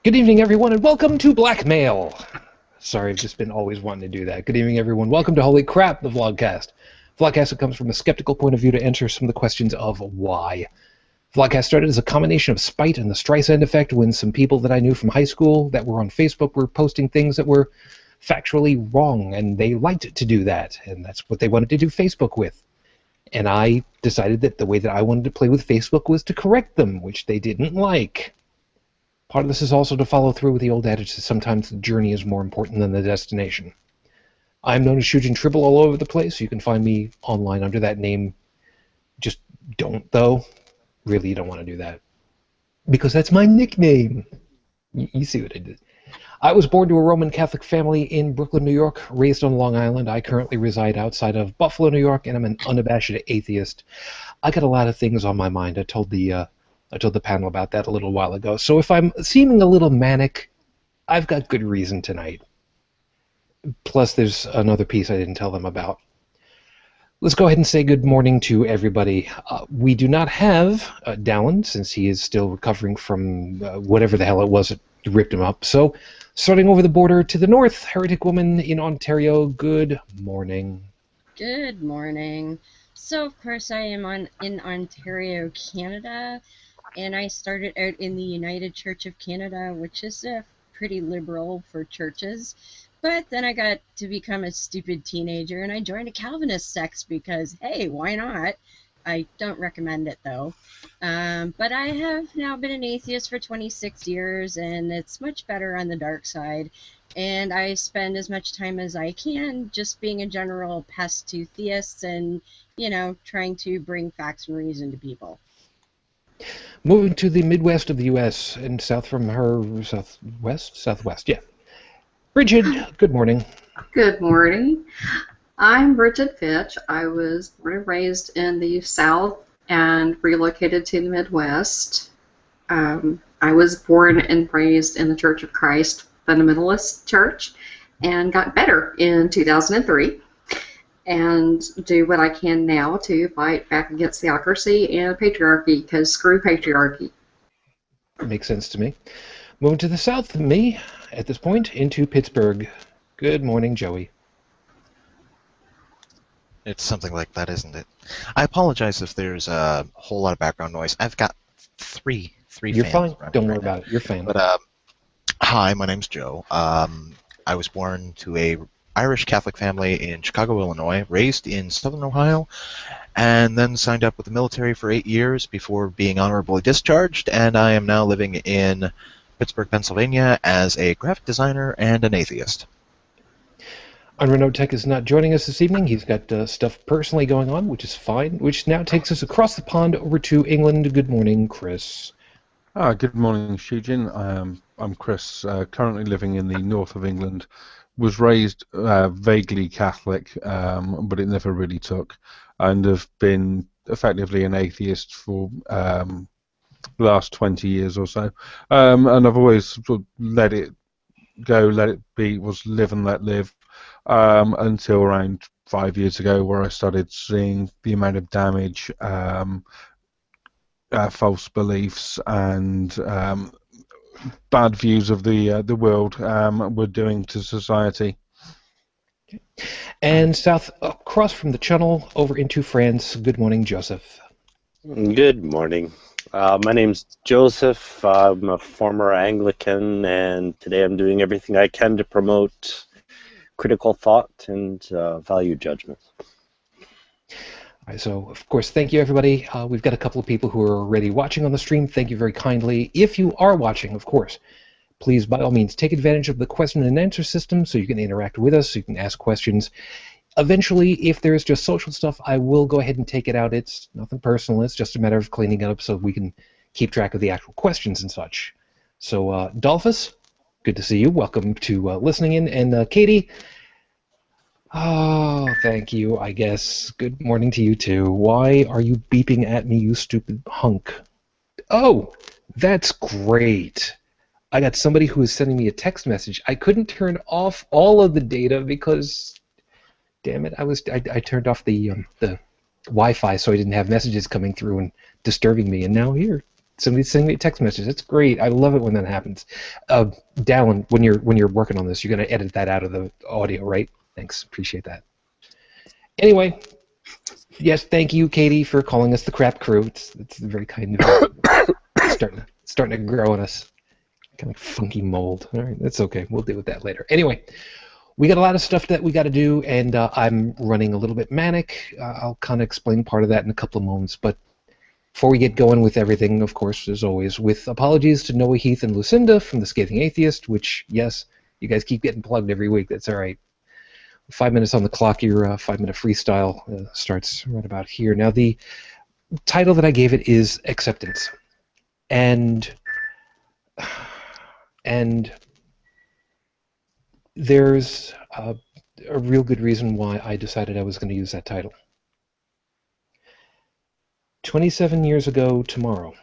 Good evening, everyone, and welcome to Blackmail. Sorry, I've just been always wanting to do that. Good evening, everyone. Welcome to Holy Crap, the Vlogcast. Vlogcast that comes from a skeptical point of view to answer some of the questions of why. Vlogcast started as a combination of spite and the Streisand effect when some people that I knew from high school that were on Facebook were posting things that were factually wrong, and they liked to do that, and that's what they wanted to do Facebook with. And I decided that the way that I wanted to play with Facebook was to correct them, which they didn't like. Part of this is also to follow through with the old adage that sometimes the journey is more important than the destination. I'm known as Shujin Tribble all over the place. You can find me online under that name. Just don't, though. Really, you don't want to do that. Because that's my nickname. You see what I did. I was born to a Roman Catholic family in Brooklyn, New York, raised on Long Island. I currently reside outside of Buffalo, New York, and I'm an unabashed atheist. I got a lot of things on my mind. I told the panel about that a little while ago. So if I'm seeming a little manic, I've got good reason tonight. Plus, there's another piece I didn't tell them about. Let's go ahead and say good morning to everybody. We do not have Dallin, since he is still recovering from whatever the hell it was that ripped him up. So, starting over the border to the north, Heretic Woman in Ontario, good morning. Good morning. So, of course, I am in Ontario, Canada, and I started out in the United Church of Canada, which is pretty liberal for churches. But then I got to become a stupid teenager, and I joined a Calvinist sect because, hey, why not? I don't recommend it, though. But I have now been an atheist for 26 years, and it's much better on the dark side. And I spend as much time as I can just being a general pest to theists and, trying to bring facts and reason to people. Moving to the Midwest of the U.S. and south from her, southwest, yeah. Bridget, good morning. Good morning. I'm Bridget Fitch. I was born and raised in the South and relocated to the Midwest. I was born and raised in the Church of Christ Fundamentalist Church and got better in 2003 and do what I can now to fight back against theocracy and patriarchy, because screw patriarchy. Makes sense to me. Moving to the south of me, at this point, into Pittsburgh. Good morning, Joey. It's something like that, isn't it? I apologize if there's a whole lot of background noise. I've got three You're fans fine. Don't worry about it. You're fine. But hi, my name's Joe. I was born to a Irish Catholic family in Chicago, Illinois, raised in Southern Ohio, and then signed up with the military for 8 years before being honorably discharged, and I am now living in Pittsburgh, Pennsylvania as a graphic designer and an atheist. Renault Tech is not joining us this evening. He's got stuff personally going on, which is fine, which now takes us across the pond over to England. Good morning, Chris. Good morning, Shujin. I'm Chris, currently living in the north of England. Was raised vaguely Catholic, but it never really took, and have been effectively an atheist for the last 20 years or so. And I've always sort of let it go, let it be, was live and let live, until around 5 years ago, where I started seeing the amount of damage false beliefs and bad views of the world were doing to society. And south across from the channel over into France. Good morning, Joseph. Good morning. My name's Joseph. I'm a former Anglican, and today I'm doing everything I can to promote critical thought and value judgment. All right, so, of course, thank you, everybody. We've got a couple of people who are already watching on the stream. Thank you very kindly. If you are watching, of course, please, by all means, take advantage of the question and answer system so you can interact with us, so you can ask questions. Eventually, if there's just social stuff, I will go ahead and take it out. It's nothing personal. It's just a matter of cleaning it up so we can keep track of the actual questions and such. So, Dolphus, good to see you. Welcome to listening in. And Katie, oh, thank you, I guess. Good morning to you, too. Why are you beeping at me, you stupid hunk? Oh, that's great. I got somebody who is sending me a text message. I couldn't turn off all of the data because, damn it, I turned off the Wi-Fi so I didn't have messages coming through and disturbing me. And now here, Somebody's sending me a text message. That's great. I love it when that happens. Dallin, when you're working on this, you're going to edit that out of the audio, right? Thanks. Appreciate that. Anyway, yes, thank you, Katie, for calling us the crap crew. It's very kind of you. starting to grow on us. Kind of funky mold. All right, that's okay. We'll deal with that later. Anyway, we got a lot of stuff that we got to do, and I'm running a little bit manic. I'll kind of explain part of that in a couple of moments, but before we get going with everything, of course, as always, with apologies to Noah, Heath, and Lucinda from The Scathing Atheist, which, yes, you guys keep getting plugged every week. That's all right. 5 minutes on the clock, your 5-minute freestyle starts right about here. Now, the title that I gave it is Acceptance. And there's a real good reason why I decided I was going to use that title. 27 years ago tomorrow,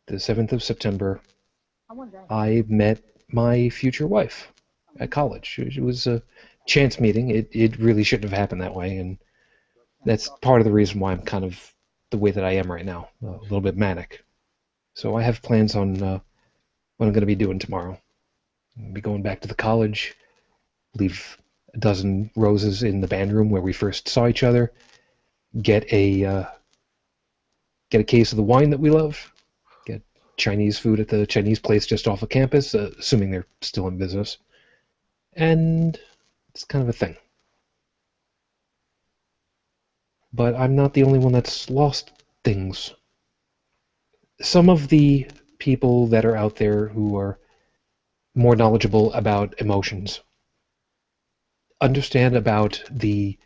the 7th of September, I met my future wife at college. It was a chance meeting. It really shouldn't have happened that way, and that's part of the reason why I'm kind of the way that I am right now, a little bit manic. So I have plans on what I'm going to be doing tomorrow. I'll be going back to the college, leave a dozen roses in the band room where we first saw each other, get a case of the wine that we love, get Chinese food at the Chinese place just off of campus, assuming they're still in business, and it's kind of a thing. But I'm not the only one that's lost things. Some of the people that are out there who are more knowledgeable about emotions understand about the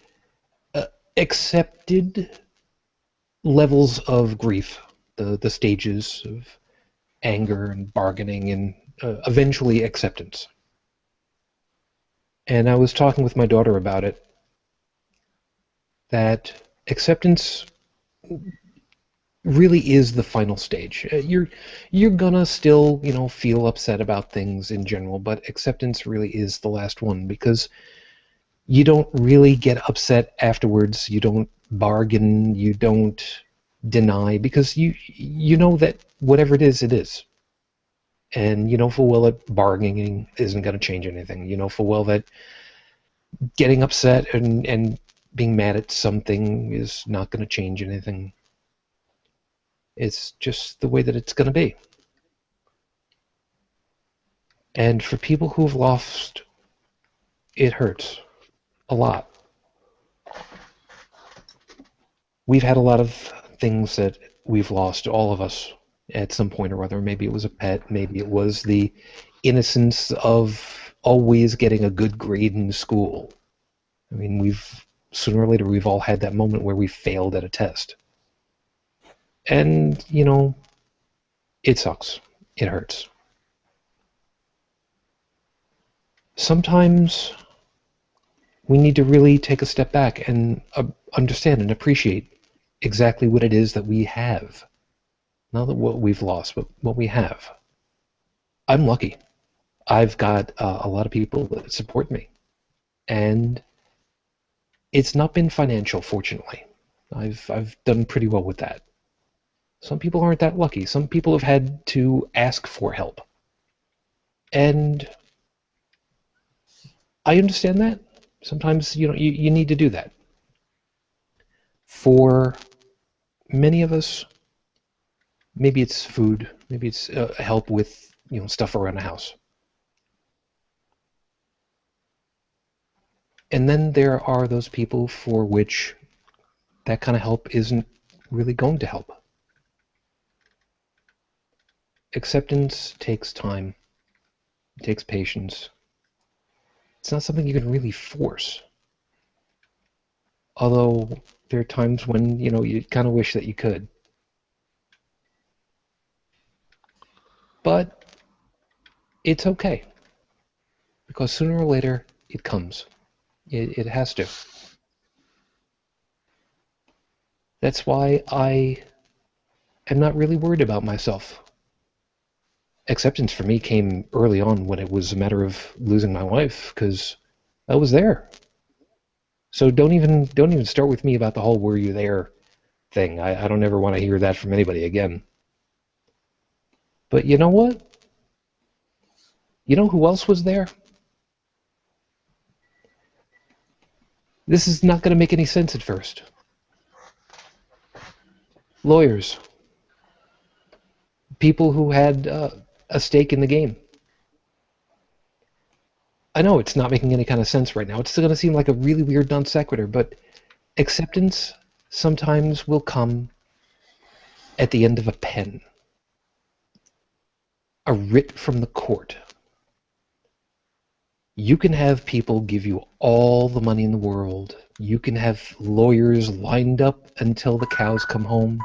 accepted levels of grief, the stages of anger and bargaining and eventually acceptance. And I was talking with my daughter about it, that acceptance really is the final stage. You're gonna still, feel upset about things in general, but acceptance really is the last one, because you don't really get upset afterwards. You don't bargain. You don't deny, because you know that whatever it is, and you know full well that bargaining isn't going to change anything. You know full well that getting upset and being mad at something is not going to change anything. It's just the way that it's going to be. And for people who've lost, it hurts a lot. We've had a lot of things that we've lost, all of us, at some point or other. Maybe it was a pet, maybe it was the innocence of always getting a good grade in school. I mean, sooner or later, we've all had that moment where we failed at a test. And, it sucks. It hurts. Sometimes we need to really take a step back and understand and appreciate exactly what it is that we have. Not what we've lost, but what we have. I'm lucky. I've got a lot of people that support me. And it's not been financial, fortunately. I've done pretty well with that. Some people aren't that lucky. Some people have had to ask for help. And I understand that. Sometimes, you need to do that. For many of us, maybe it's food, maybe it's help with, stuff around the house. And then there are those people for which that kind of help isn't really going to help. Acceptance takes time. It takes patience. It's not something you can really force. Although there are times when, you kind of wish that you could. But it's okay. Because sooner or later, it comes. It has to. That's why I am not really worried about myself. Acceptance for me came early on when it was a matter of losing my wife, because I was there. So don't even start with me about the whole "were you there" thing. I don't ever want to hear that from anybody again. But you know what? You know who else was there? This is not going to make any sense at first. Lawyers. People who had a stake in the game. I know it's not making any kind of sense right now. It's going to seem like a really weird non sequitur, but acceptance sometimes will come at the end of a pen. A writ from the court. You can have people give you all the money in the world. You can have lawyers lined up until the cows come home.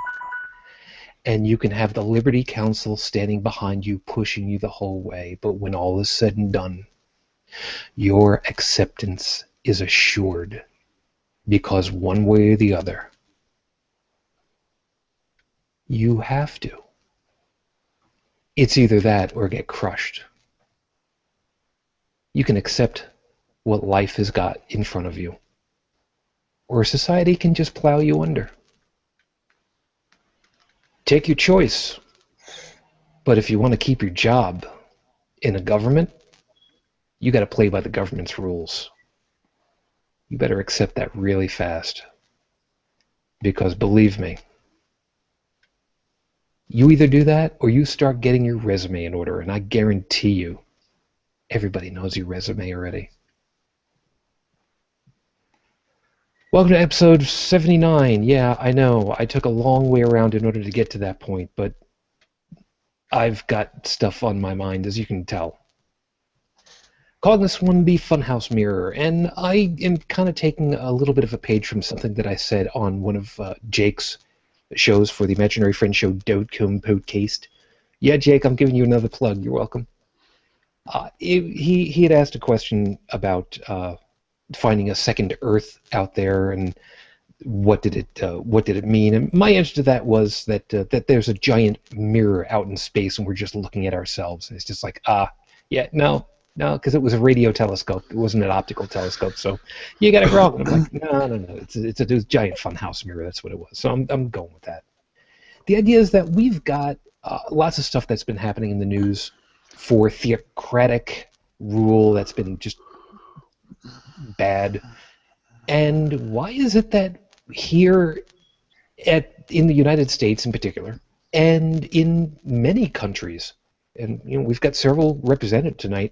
And you can have the Liberty Counsel standing behind you, pushing you the whole way. But when all is said and done, your acceptance is assured. Because one way or the other, you have to. It's either that or get crushed. You can accept what life has got in front of you, or society can just plow you under. Take your choice. But if you want to keep your job in a government, you got to play by the government's rules. You better accept that really fast. Because believe me, you either do that or you start getting your resume in order, and I guarantee you, everybody knows your resume already. Welcome to episode 79. Yeah, I know, I took a long way around in order to get to that point, but I've got stuff on my mind, as you can tell. Calling this one the Funhouse Mirror, and I am kind of taking a little bit of a page from something that I said on one of Jake's shows for the Imaginary Friend Show podcast. Yeah, Jake, I'm giving you another plug. You're welcome. He had asked a question about finding a second Earth out there, and what did it mean? And my answer to that was that there's a giant mirror out in space, and we're just looking at ourselves. And it's just like, yeah, no, because it was a radio telescope. It wasn't an optical telescope, so you got it wrong. And I'm like, no. It's a giant funhouse mirror. That's what it was. So I'm going with that. The idea is that we've got lots of stuff that's been happening in the news for theocratic rule that's been just bad. And why is it that here in the United States in particular, and in many countries, and we've got several represented tonight,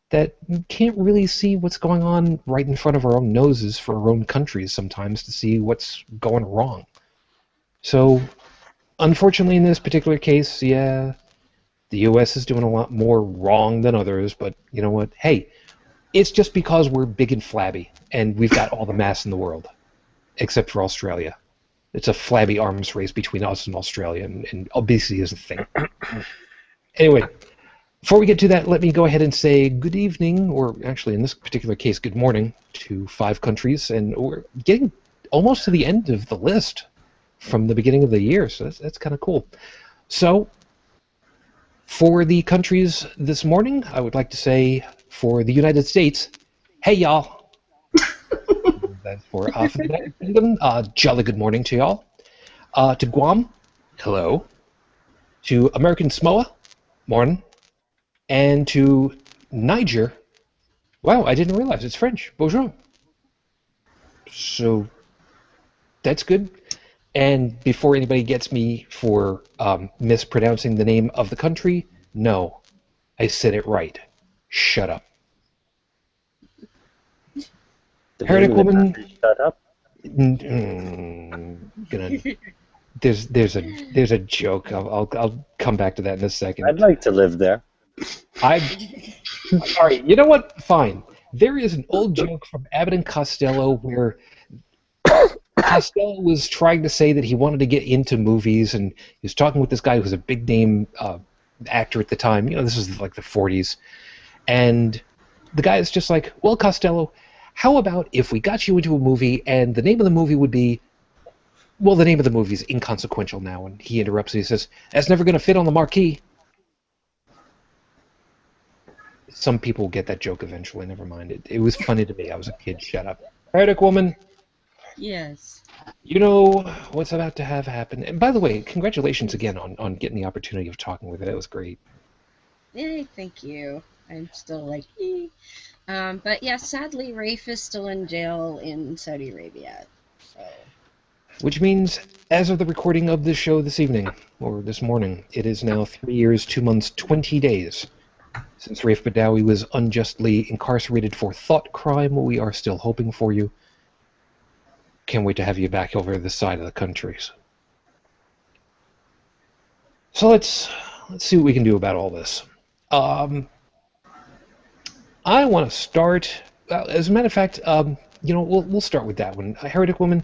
that can't really see what's going on right in front of our own noses for our own countries sometimes to see what's going wrong. So, unfortunately in this particular case, yeah, the U.S. is doing a lot more wrong than others, but you know what? Hey, it's just because we're big and flabby, and we've got all the mass in the world, except for Australia. It's a flabby arms race between us and Australia, and obesity is a thing. Anyway, before we get to that, let me go ahead and say good evening, or actually in this particular case, good morning, to 5 countries, and we're getting almost to the end of the list from the beginning of the year, so that's kind of cool. So, for the countries this morning, I would like to say, for the United States, hey y'all. That's for the United Kingdom, jolly good morning to y'all. To Guam, hello. To American Samoa, morning. And to Niger, wow, I didn't realize it's French. Bonjour. So that's good. And before anybody gets me for mispronouncing the name of the country, no, I said it right. Shut up. Heretic woman. Shut up. There's a joke. I'll come back to that in a second. I'd like to live there. All right, you know what? Fine. There is an old joke from Abbott and Costello where Costello was trying to say that he wanted to get into movies, and he was talking with this guy who was a big name actor at the time. This was like the 40s. And the guy is just like, well, Costello, how about if we got you into a movie and the name of the movie would be, well, the name of the movie is inconsequential now. And he interrupts and he says, that's never going to fit on the marquee. Some people get that joke eventually, never mind. It was funny to me. I was a kid. Shut up. Heretic woman. Yes. You know what's about to have happen. And by the way, congratulations again on getting the opportunity of talking with it. That was great. Yay, thank you. I'm still like, ee. But yeah, sadly, Rafe is still in jail in Saudi Arabia. So. Which means, as of the recording of this show this evening, or this morning, it is now 3 years, 2 months, 20 days since Rafe Badawi was unjustly incarcerated for thought crime. We are still hoping for you. Can't wait to have you back over this side of the country. So let's see what we can do about all this. I want to start. As a matter of fact, we'll start with that one. Heretic Woman.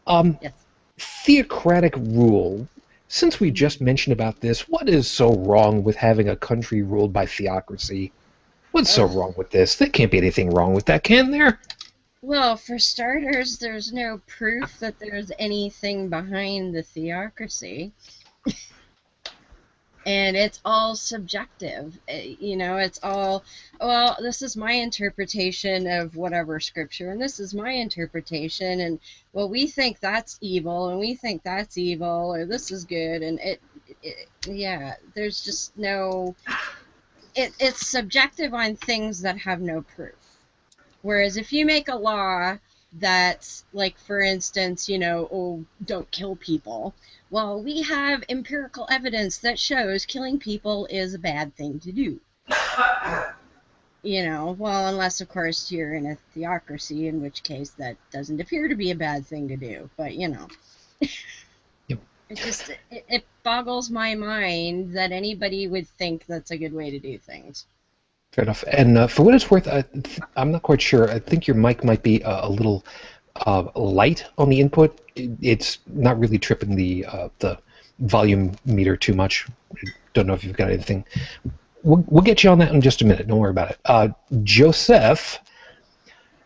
Yes. Theocratic rule. Since we just mentioned about this, what is so wrong with having a country ruled by theocracy? What's so wrong with this? There can't be anything wrong with that, can there? Well, for starters, there's no proof that there's anything behind the theocracy. And it's all subjective. It's all, well, this is my interpretation of whatever scripture, and this is my interpretation, and, well, we think that's evil, and we think that's evil, or this is good, and yeah, there's just no, it's subjective on things that have no proof. Whereas if you make a law that's, like, for instance, don't kill people. Well, we have empirical evidence that shows killing people is a bad thing to do. Well, unless, of course, you're in a theocracy, in which case that doesn't appear to be a bad thing to do. But, Yep. it boggles my mind that anybody would think that's a good way to do things. Fair enough. And for what it's worth, I'm not quite sure. I think your mic might be a little light on the input. It's not really tripping the volume meter too much. Don't know if you've got anything. We'll get you on that in just a minute. Don't worry about it. Joseph,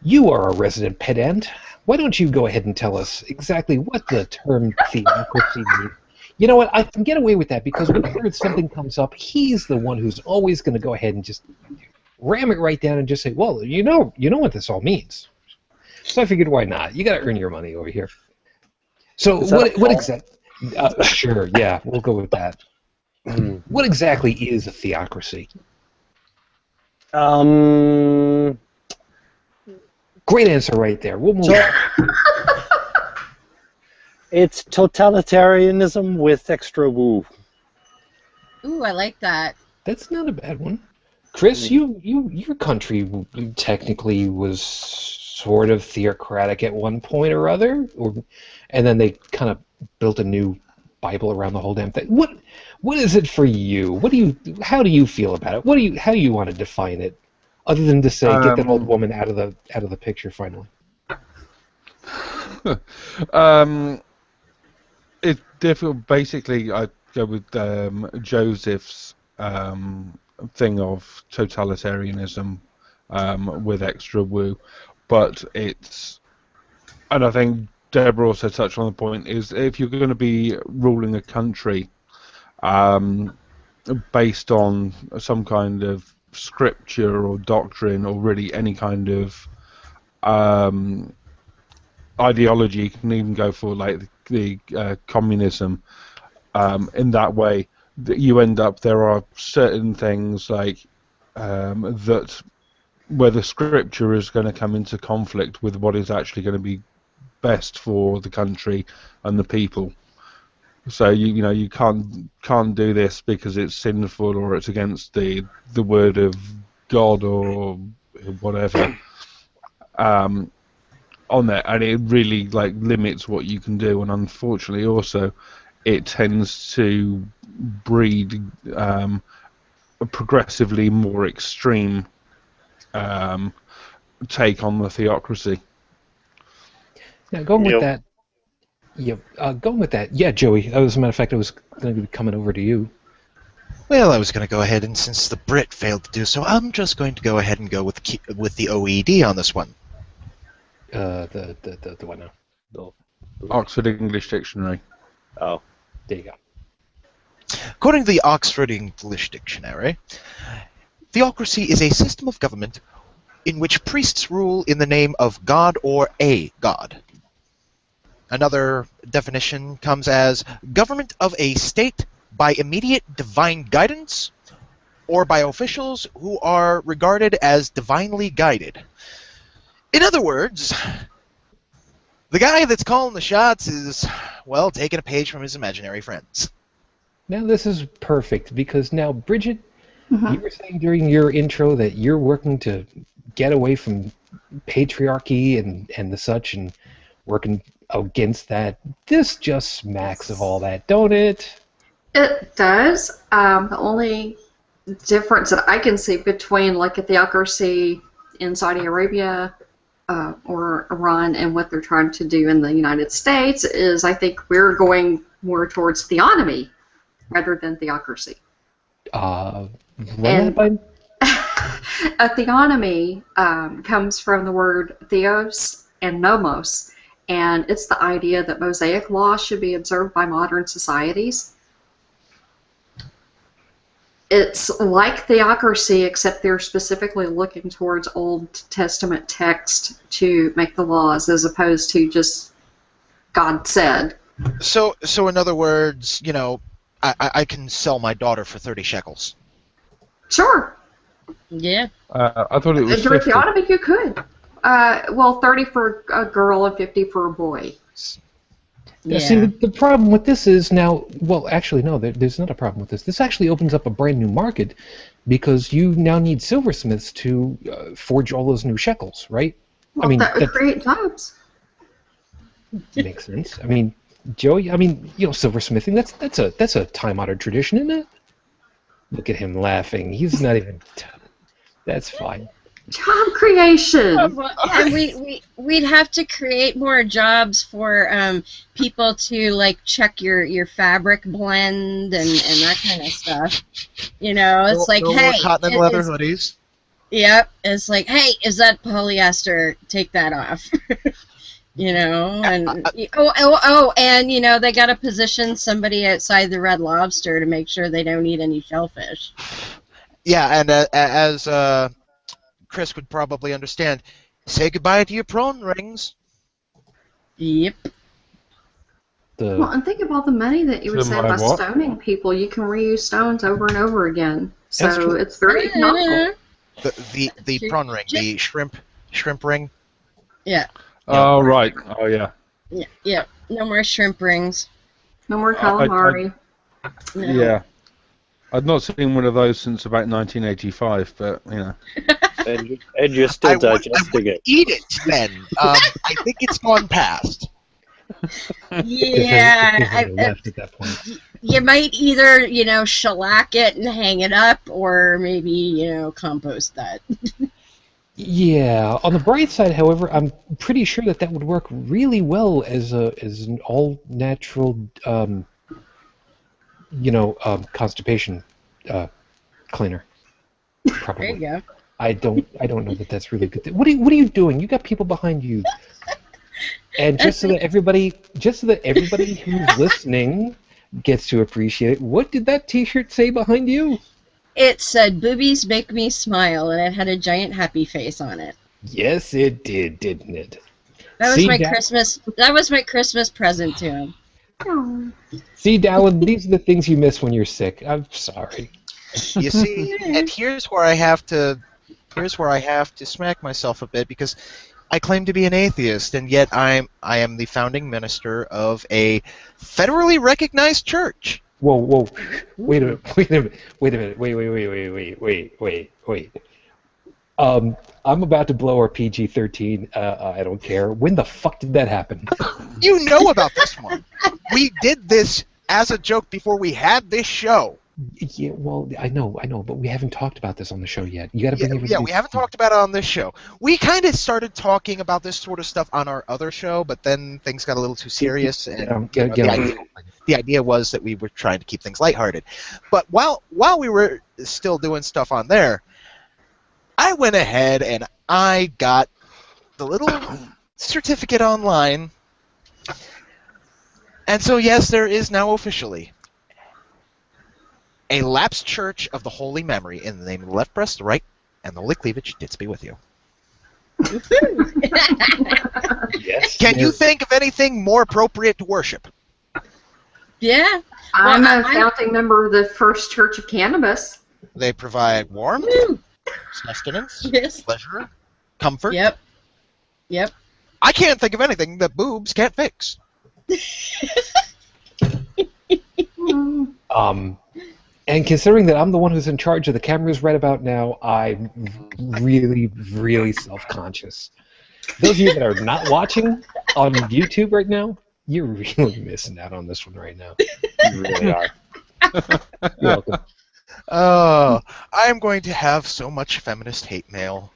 you are a resident pedant. Why don't you go ahead and tell us exactly what the term theocracy means? You know what? I can get away with that because whenever something comes up, he's the one who's always going to go ahead and just ram it right down and just say, well, you know what this all means. So I figured, why not? You got to earn your money over here. So what exactly? Sure, yeah, we'll go with that. What exactly is a theocracy? Great answer right there. We'll move on. It's totalitarianism with extra woo. Ooh, I like that. That's not a bad one. Chris, your country technically was sort of theocratic at one point or other, and then they kind of built a new Bible around the whole damn thing. What is it for you? How do you feel about it? How do you want to define it, other than to say get that old woman out of the picture finally? It's difficult. Basically, I go with Joseph's thing of totalitarianism with extra woo, but and I think Deborah also touched on the point, is if you're going to be ruling a country based on some kind of scripture or doctrine, or really any kind of ideology, you can even go for like the communism. In that way, that you end up, there are certain things like that where the scripture is going to come into conflict with what is actually going to be best for the country and the people. So you can't do this because it's sinful or it's against the word of God or whatever. On that, and it really limits what you can do, and unfortunately also it tends to breed a progressively more extreme take on the theocracy. Now going with that. Going with that. Yeah, Joey. As a matter of fact, I was going to be coming over to you. Well, I was going to go ahead, and since the Brit failed to do so, I'm just going to go ahead and go with the OED on this one. The one now. Oxford English Dictionary. Oh. There you go. According to the Oxford English Dictionary, theocracy is a system of government in which priests rule in the name of God or a god. Another definition comes as government of a state by immediate divine guidance or by officials who are regarded as divinely guided. In other words, the guy that's calling the shots is, well, taking a page from his imaginary friends. Now this is perfect because now, Bridget, Mhm. you were saying during your intro that you're working to get away from patriarchy and the such and working against that. This just smacks of all that, don't it? It does. The only difference that I can see between like a theocracy in Saudi Arabia or Iran and what they're trying to do in the United States is I think we're going more towards theonomy rather than theocracy. Run And- that by... A theonomy comes from the word theos and nomos, and it's the idea that Mosaic law should be observed by modern societies. It's like theocracy, except they're specifically looking towards Old Testament text to make the laws, as opposed to just God said. So in other words, you know, I can sell my daughter for 30 shekels. Sure. Yeah. I thought it was During 50. theonomy, you could. 30 for a girl and 50 for a boy. Now, see, the problem with this is now, well, actually, no, there's not a problem with this. This actually opens up a brand new market because you now need silversmiths to forge all those new shekels, right? Well, I mean, that would that create jobs. makes sense. I mean, Joey, I mean, you know, silversmithing, that's a time-honored tradition, isn't it? Look at him laughing. He's not even... That's fine. Job creation. And we'd have to create more jobs for people to like check your fabric blend and that kind of stuff. You know, it's like, no hey, more cotton and leather hoodies. Yep, it's like, hey, is that polyester? Take that off. You know, and and you know they got to position somebody outside the Red Lobster to make sure they don't eat any shellfish. Yeah, and as Chris would probably understand, say goodbye to your prawn rings. Yep. Well, and think of all the money that you would So save my by what? stoning people. You can reuse stones over and over again. That's So true. it's very economical. The prawn ring, the shrimp ring. Yeah. Oh, right. Oh, yeah. Yeah. No more shrimp rings. No more calamari. No. Yeah. I'd not seen one of those since about 1985, but, you know. And you're still digesting it. Eat it then. I think it's gone past. Yeah. There's nothing left at that point. You might either, you know, shellac it and hang it up, or maybe, you know, compost that. Yeah. On the bright side, however, I'm pretty sure that would work really well as an all natural, constipation cleaner. Probably. There you go. I don't know that that's really good. What are you doing? You got people behind you. And just so that everybody who's listening gets to appreciate it, what did that T-shirt say behind you? It said, "Boobies make me smile," and it had a giant happy face on it. Yes, it did, didn't it? That was See, my Christmas. That was my Christmas present to him. Oh. See, Dallin, these are the things you miss when you're sick. I'm sorry. You see, and here's where I have to smack myself a bit because I claim to be an atheist, and yet I am the founding minister of a federally recognized church. Whoa, wait a minute. Wait. I'm about to blow our PG-13. I don't care. When the fuck did that happen? You know about this one. We did this as a joke before we had this show. Yeah, well, I know, but we haven't talked about this on the show yet. You got to bring everything. Yeah, we haven't talked about it on this show. We kind of started talking about this sort of stuff on our other show, but then things got a little too serious, and the idea was that we were trying to keep things lighthearted. But while we were still doing stuff on there, I went ahead and I got the little certificate online. And so, yes, there is now officially a lapsed church of the Holy Memory in the name of the left breast, the right, and the holy cleavage. Didst be with you. Yes. Can you think of anything more appropriate to worship? Yeah. I'm Well, a founding member of the First Church of Cannabis. They provide warmth, Woo. sustenance, Yes. pleasure, comfort. Yep. Yep. I can't think of anything that boobs can't fix. And considering that I'm the one who's in charge of the cameras right about now, I'm really, really self-conscious. Those of you that are not watching on YouTube right now, you're really missing out on this one right now. You really are. You're welcome. Oh, I am going to have so much feminist hate mail.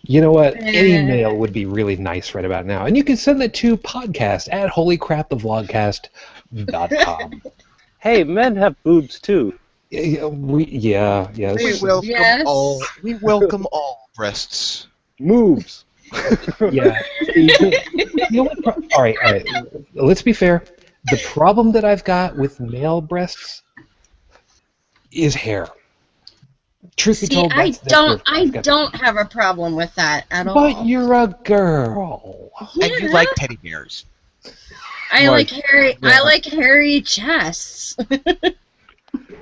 You know what? Any mail would be really nice right about now. And you can send that to podcast@holycrapthevlogcast.com. Hey, men have boobs too. Yeah. We welcome Yes. all. We welcome all breasts. Moves. Yeah. You know what? All right. Let's be fair. The problem that I've got with male breasts is hair. Truth be See, told, I that's don't. where I I've got- don't have a problem with that at all. But you're a girl. And you like teddy bears. I Like, like hairy. yeah. I like hairy chests.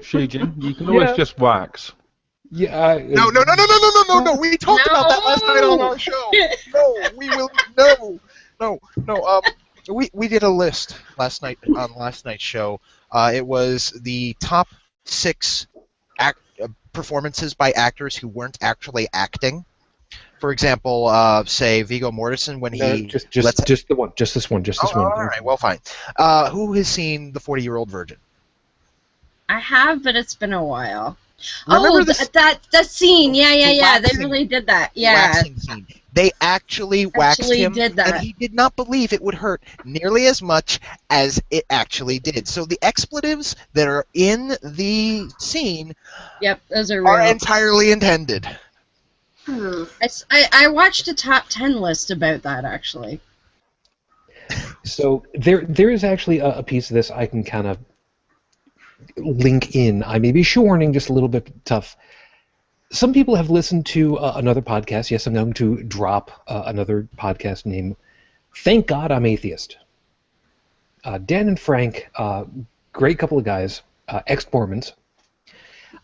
Shijin, you can always Yeah. just wax. Yeah. No. We talked about that last night on our show. No, we will. No. We did a list last night on last night's show. It was the top 6 performances by actors who weren't actually acting. For example, say Viggo Mortensen when he Just this one. All right, well, fine. Who has seen The 40-Year-Old Virgin? I have, but it's been a while. Remember Oh, that scene. Yeah. They waxing- really did that. Yeah. Waxing scene. They actually waxed him, did that. and he did not believe it would hurt nearly as much as it actually did. So the expletives that are in the scene Yep, those are are real. entirely intended. I watched a top 10 list about that actually. So there is actually a piece of this I can kind of link in. I may be shoehorning just a little bit tough. Some people have listened to another podcast. Yes, I'm going to drop another podcast named Thank God I'm Atheist. Dan and Frank, great couple of guys, ex-Mormons.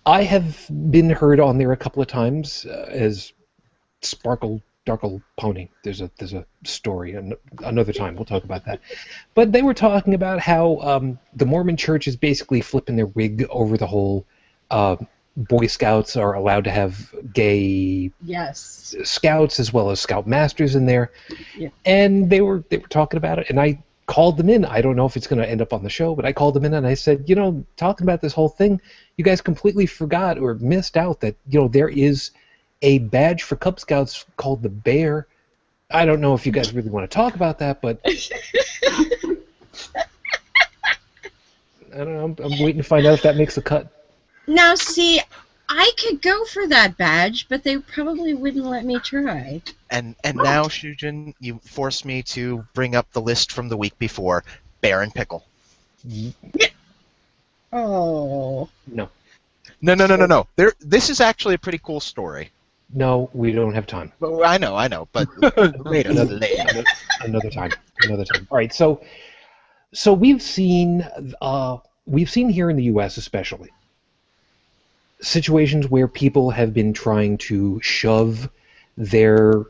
I have been heard on there a couple of times as Sparkle Darkle Pony. There's a story, and another time we'll talk about that. But they were talking about how the Mormon Church is basically flipping their wig over the whole Boy Scouts are allowed to have gay Yes. scouts as well as scout masters in there. Yeah. And they were talking about it, and I called them in. I don't know if it's going to end up on the show, but I called them in and I said, talking about this whole thing, you guys completely forgot or missed out that, there is a badge for Cub Scouts called the Bear. I don't know if you guys really want to talk about that, but I don't know. I'm waiting to find out if that makes the cut. Now see, I could go for that badge, but they probably wouldn't let me try. And now, Shujin, you forced me to bring up the list from the week before. Bear and Pickle. Oh. No. No. This is actually a pretty cool story. No, we don't have time. But I know, but later. Another time. All right, so we've seen here in the U.S. especially situations where people have been trying to shove their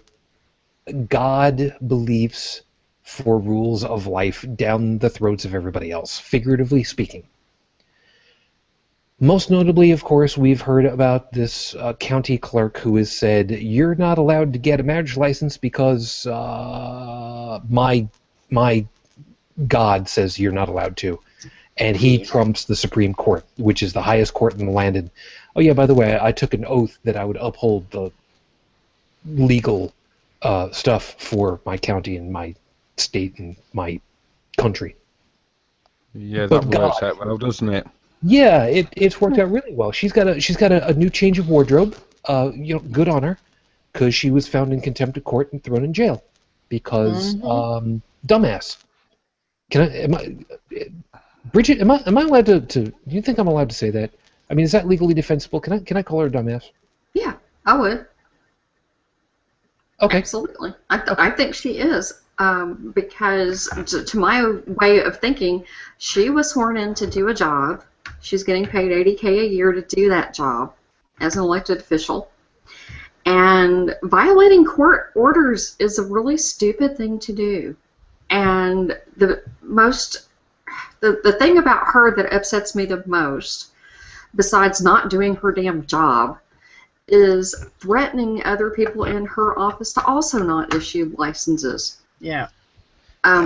God beliefs for rules of life down the throats of everybody else, figuratively speaking. Most notably, of course, we've heard about this county clerk who has said, you're not allowed to get a marriage license because my God says you're not allowed to. And he trumps the Supreme Court, which is the highest court in the land. And, oh yeah, by the way, I took an oath that I would uphold the legal stuff for my county and my state and my country. Yeah, But that works God. out well, doesn't it? Yeah, it's worked out really well. She's got a new change of wardrobe. Good on her, because she was found in contempt of court and thrown in jail because dumbass. Bridget? Am I allowed to? Do you think I'm allowed to say that? I mean, is that legally defensible? Can I call her a dumbass? Yeah, I would. Okay. Absolutely. I think she is. Because to my way of thinking, she was sworn in to do a job. She's getting paid $80K a year to do that job as an elected official. And violating court orders is a really stupid thing to do. And the thing about her that upsets me the most, besides not doing her damn job, is threatening other people in her office to also not issue licenses. Yeah.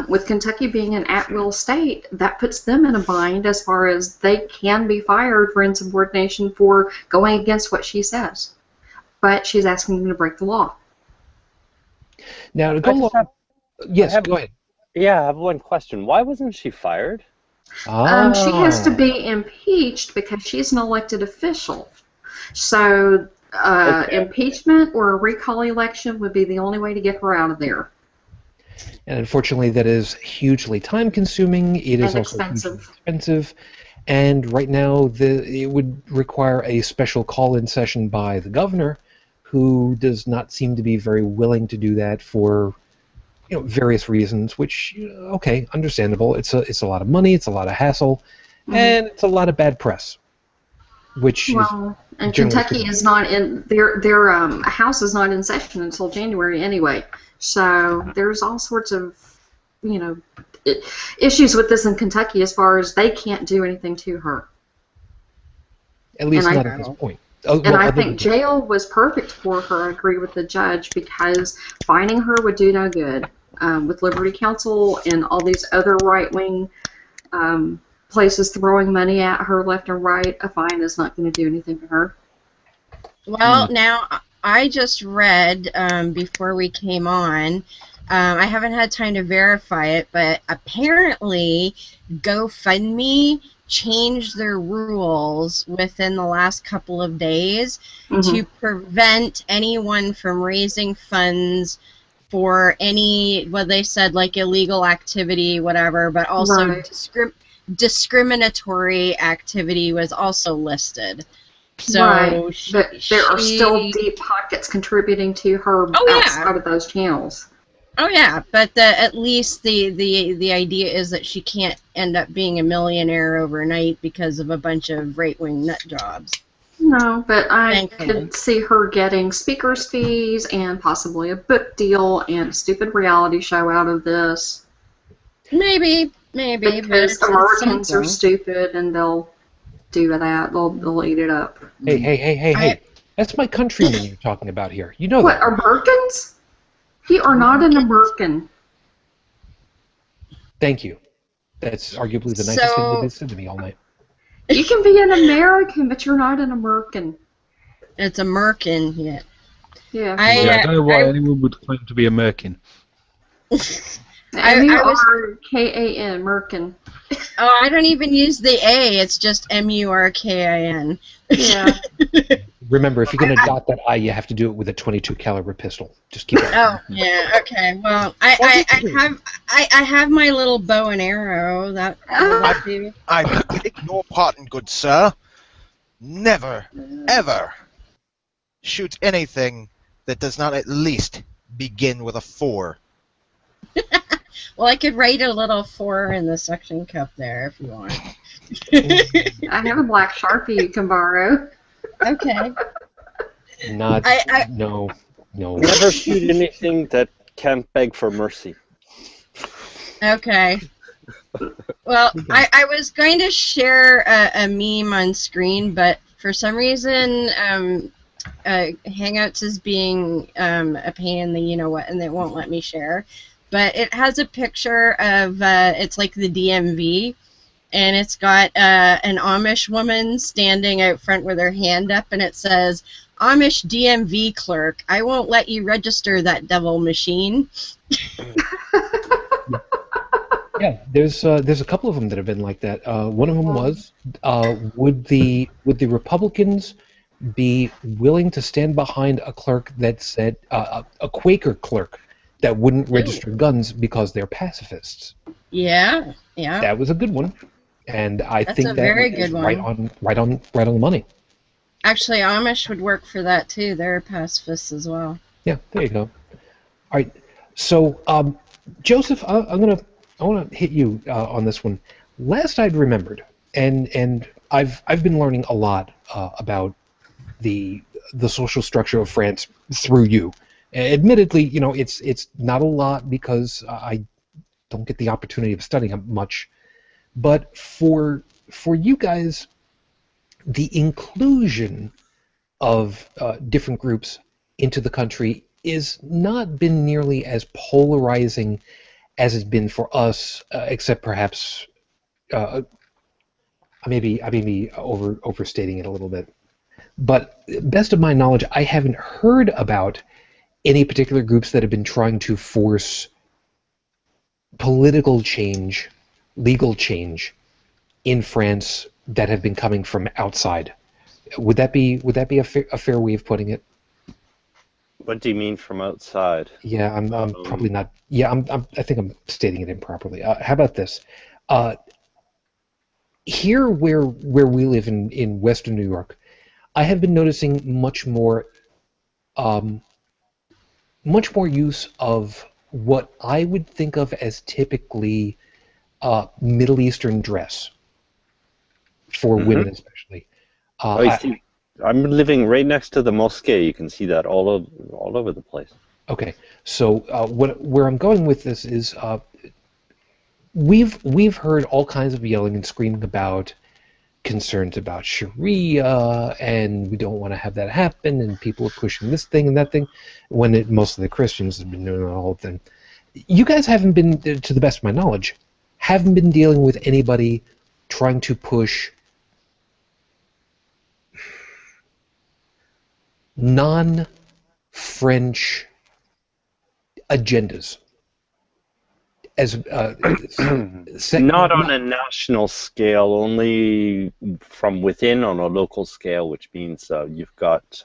With Kentucky being an at-will state, that puts them in a bind as far as they can be fired for insubordination for going against what she says. But she's asking them to break the law. Now, to go along... Yes, go ahead. Yeah, I have one question. Why wasn't she fired? She has to be impeached because she's an elected official. So impeachment or a recall election would be the only way to get her out of there. And unfortunately, that is hugely time-consuming. It is also hugely expensive. And right now, it would require a special call-in session by the governor, who does not seem to be very willing to do that for various reasons, which, okay, understandable. It's a lot of money, it's a lot of hassle, and it's a lot of bad press. And Kentucky is not in their House is not in session until January anyway. So there's all sorts of issues with this in Kentucky as far as they can't do anything to her. At least not at this point. I think jail was perfect for her. I agree with the judge because fining her would do no good. With Liberty Counsel and all these other right-wing places throwing money at her left and right, a fine is not going to do anything to her. Well, now, I just read before we came on, I haven't had time to verify it, but apparently GoFundMe changed their rules within the last couple of days to prevent anyone from raising funds for any, what they said, like illegal activity, whatever, but also discriminatory activity was also listed. So but there are still deep pockets contributing to her outside of those channels. Oh yeah, but at least the idea is that she can't end up being a millionaire overnight because of a bunch of right-wing nut jobs. No, but I could see her getting speaker's fees and possibly a book deal and a stupid reality show out of this. Maybe. Because Americans are stupid and they'll do that. They'll eat it up. Hey. That's my countrymen you're talking about here. You know what, that. What, Americans? You are not an American. Thank you. That's arguably the nicest thing they've said to me all night. You can be an American, but you're not an American. It's American, yeah. Yeah. I don't know why anyone would claim to be American. M-U-R-K-A-N, Merkin. Oh, I don't even use the A. It's just M-U-R-K-I-N. Yeah. Remember, if you're going to dot that I, you have to do it with a .22 caliber pistol. Just keep it. Oh, yeah. Okay. Well, I have my little bow and arrow. I beg your pardon, good sir. Never, ever shoot anything that does not at least begin with a 4. Well, I could write a little 4 in the suction cup there if you want. I have a black Sharpie you can borrow. Okay. No. Never shoot anything that can't beg for mercy. Okay. Well, I was going to share a meme on screen, but for some reason, Hangouts is being a pain in the you-know-what, and they won't let me share. But it has a picture of, it's like the DMV, and it's got an Amish woman standing out front with her hand up, and it says, Amish DMV clerk, I won't let you register that devil machine. Yeah, there's a couple of them that have been like that. One of them was, would the Republicans be willing to stand behind a clerk that said, a Quaker clerk that wouldn't register guns because they're pacifists? Yeah. That was a good one, and That's think a that very is good right one. on the money. Actually, Amish would work for that too. They're pacifists as well. Yeah, there you go. All right. So, Joseph, I want to hit you on this one. Last I'd remembered, and I've been learning a lot about the social structure of France through you. Admittedly, it's not a lot because I don't get the opportunity of studying much. But for you guys, the inclusion of different groups into the country is not been nearly as polarizing as it's been for us, except perhaps I may be overstating it a little bit. But best of my knowledge, I haven't heard about any particular groups that have been trying to force political change, legal change in France that have been coming from outside. Would that be a fair way of putting it? What do you mean from outside? Yeah, I'm probably not. Yeah, I think I'm stating it improperly. How about this? Here, where we live in Western New York, I have been noticing much more use of what I would think of as typically Middle Eastern dress for women, especially. I see. I'm living right next to the mosque. You can see that all over the place. Okay, so where I'm going with this is we've heard all kinds of yelling and screaming about concerns about Sharia, and we don't want to have that happen, and people are pushing this thing and that thing, when most of the Christians have been doing the whole thing. You guys haven't been, to the best of my knowledge, haven't been dealing with anybody trying to push non-French agendas as not on a national scale, only from within on a local scale, which means you've got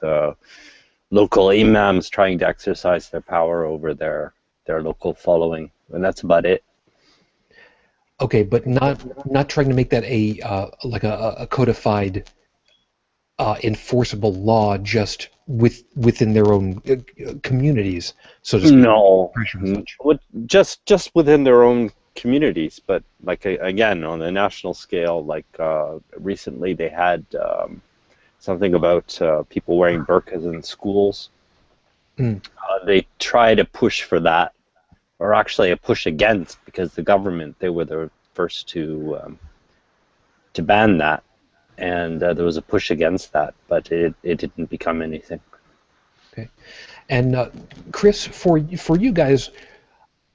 local imams trying to exercise their power over their local following, and that's about it. Okay, but not trying to make that a codified enforceable law just within their own communities, so to speak. No, just within their own communities, but like again on a national scale, like recently they had something about people wearing burqas in schools. They try to push for that, or actually a push against, because the government, they were the first to ban that. And there was a push against that, but it didn't become anything. Okay, and Chris, for you guys,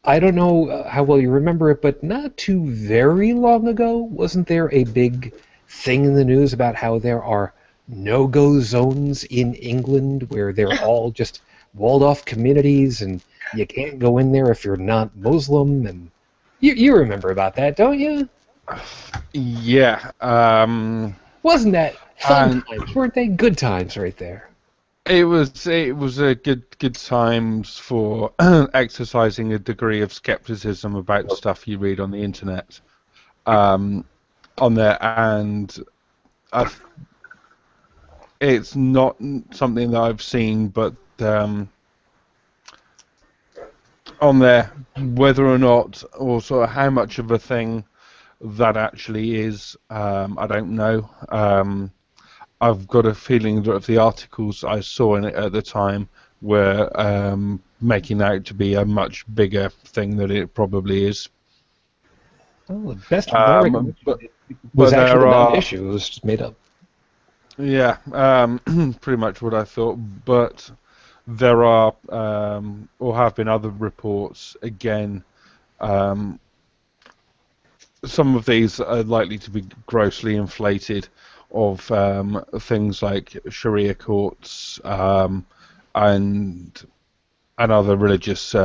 I don't know how well you remember it, but not too very long ago, wasn't there a big thing in the news about how there are no-go zones in England where they're all just walled-off communities, and you can't go in there if you're not Muslim, and you remember about that, don't you? Yeah. Wasn't that fun times? Weren't they good times right there? It was a good times for exercising a degree of skepticism about stuff you read on the internet, on there, and it's not something that I've seen, but on there, whether or not, or sort of how much of a thing that actually is, I don't know. I've got a feeling that the articles I saw in it at the time were making out to be a much bigger thing than it probably is. Well, the best of my recollection, it was actually a non-issue. It was just made up. Yeah, pretty much what I thought. But there are, or have been, other reports, again, some of these are likely to be grossly inflated, of things like Sharia courts and other religious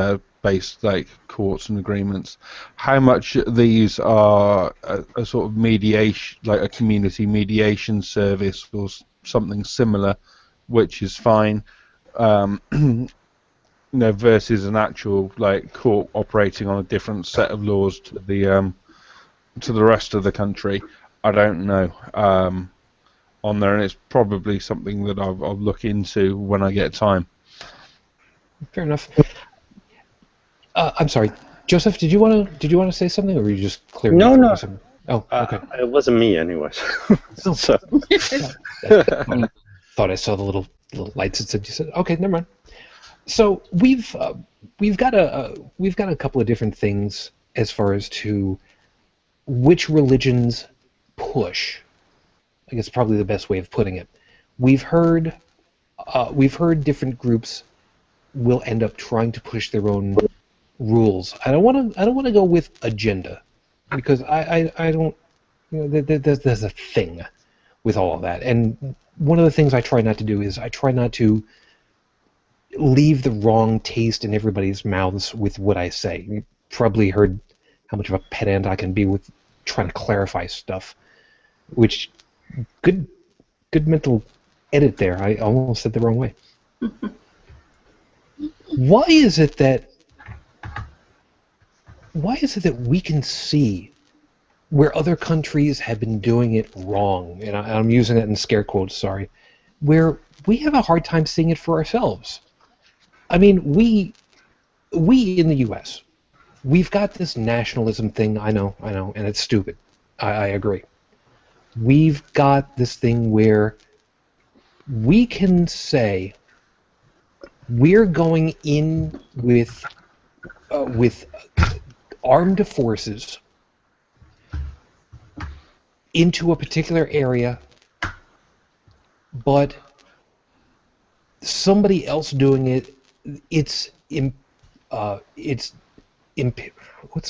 based like courts and agreements. How much these are a sort of mediation, like a community mediation service or something similar, which is fine, versus an actual like court operating on a different set of laws to the rest of the country, I don't know on there, and it's probably something that I'll look into when I get time. Fair enough. I'm sorry, Joseph. Did you want to say something, or were you just clearing No, your throat no. or something? Oh, okay. It wasn't me, anyways. Oh. So, Thought I saw the little lights that said you said. Okay, never mind. So we've got a couple of different things as far as to which religions push. I guess probably the best way of putting it. We've heard different groups will end up trying to push their own rules. I don't want to go with agenda, because I don't, there's a thing with all of that. And one of the things I try not to do is I try not to leave the wrong taste in everybody's mouths with what I say. You probably heard how much of a pedant I can be with trying to clarify stuff, which good mental edit there. I almost said the wrong way. Why is it that we can see where other countries have been doing it wrong, and I'm using that in scare quotes, sorry, where we have a hard time seeing it for ourselves? I mean, we in the U.S., we've got this nationalism thing, I know, and it's stupid. I agree. We've got this thing where we can say we're going in with armed forces into a particular area, but somebody else doing it, what's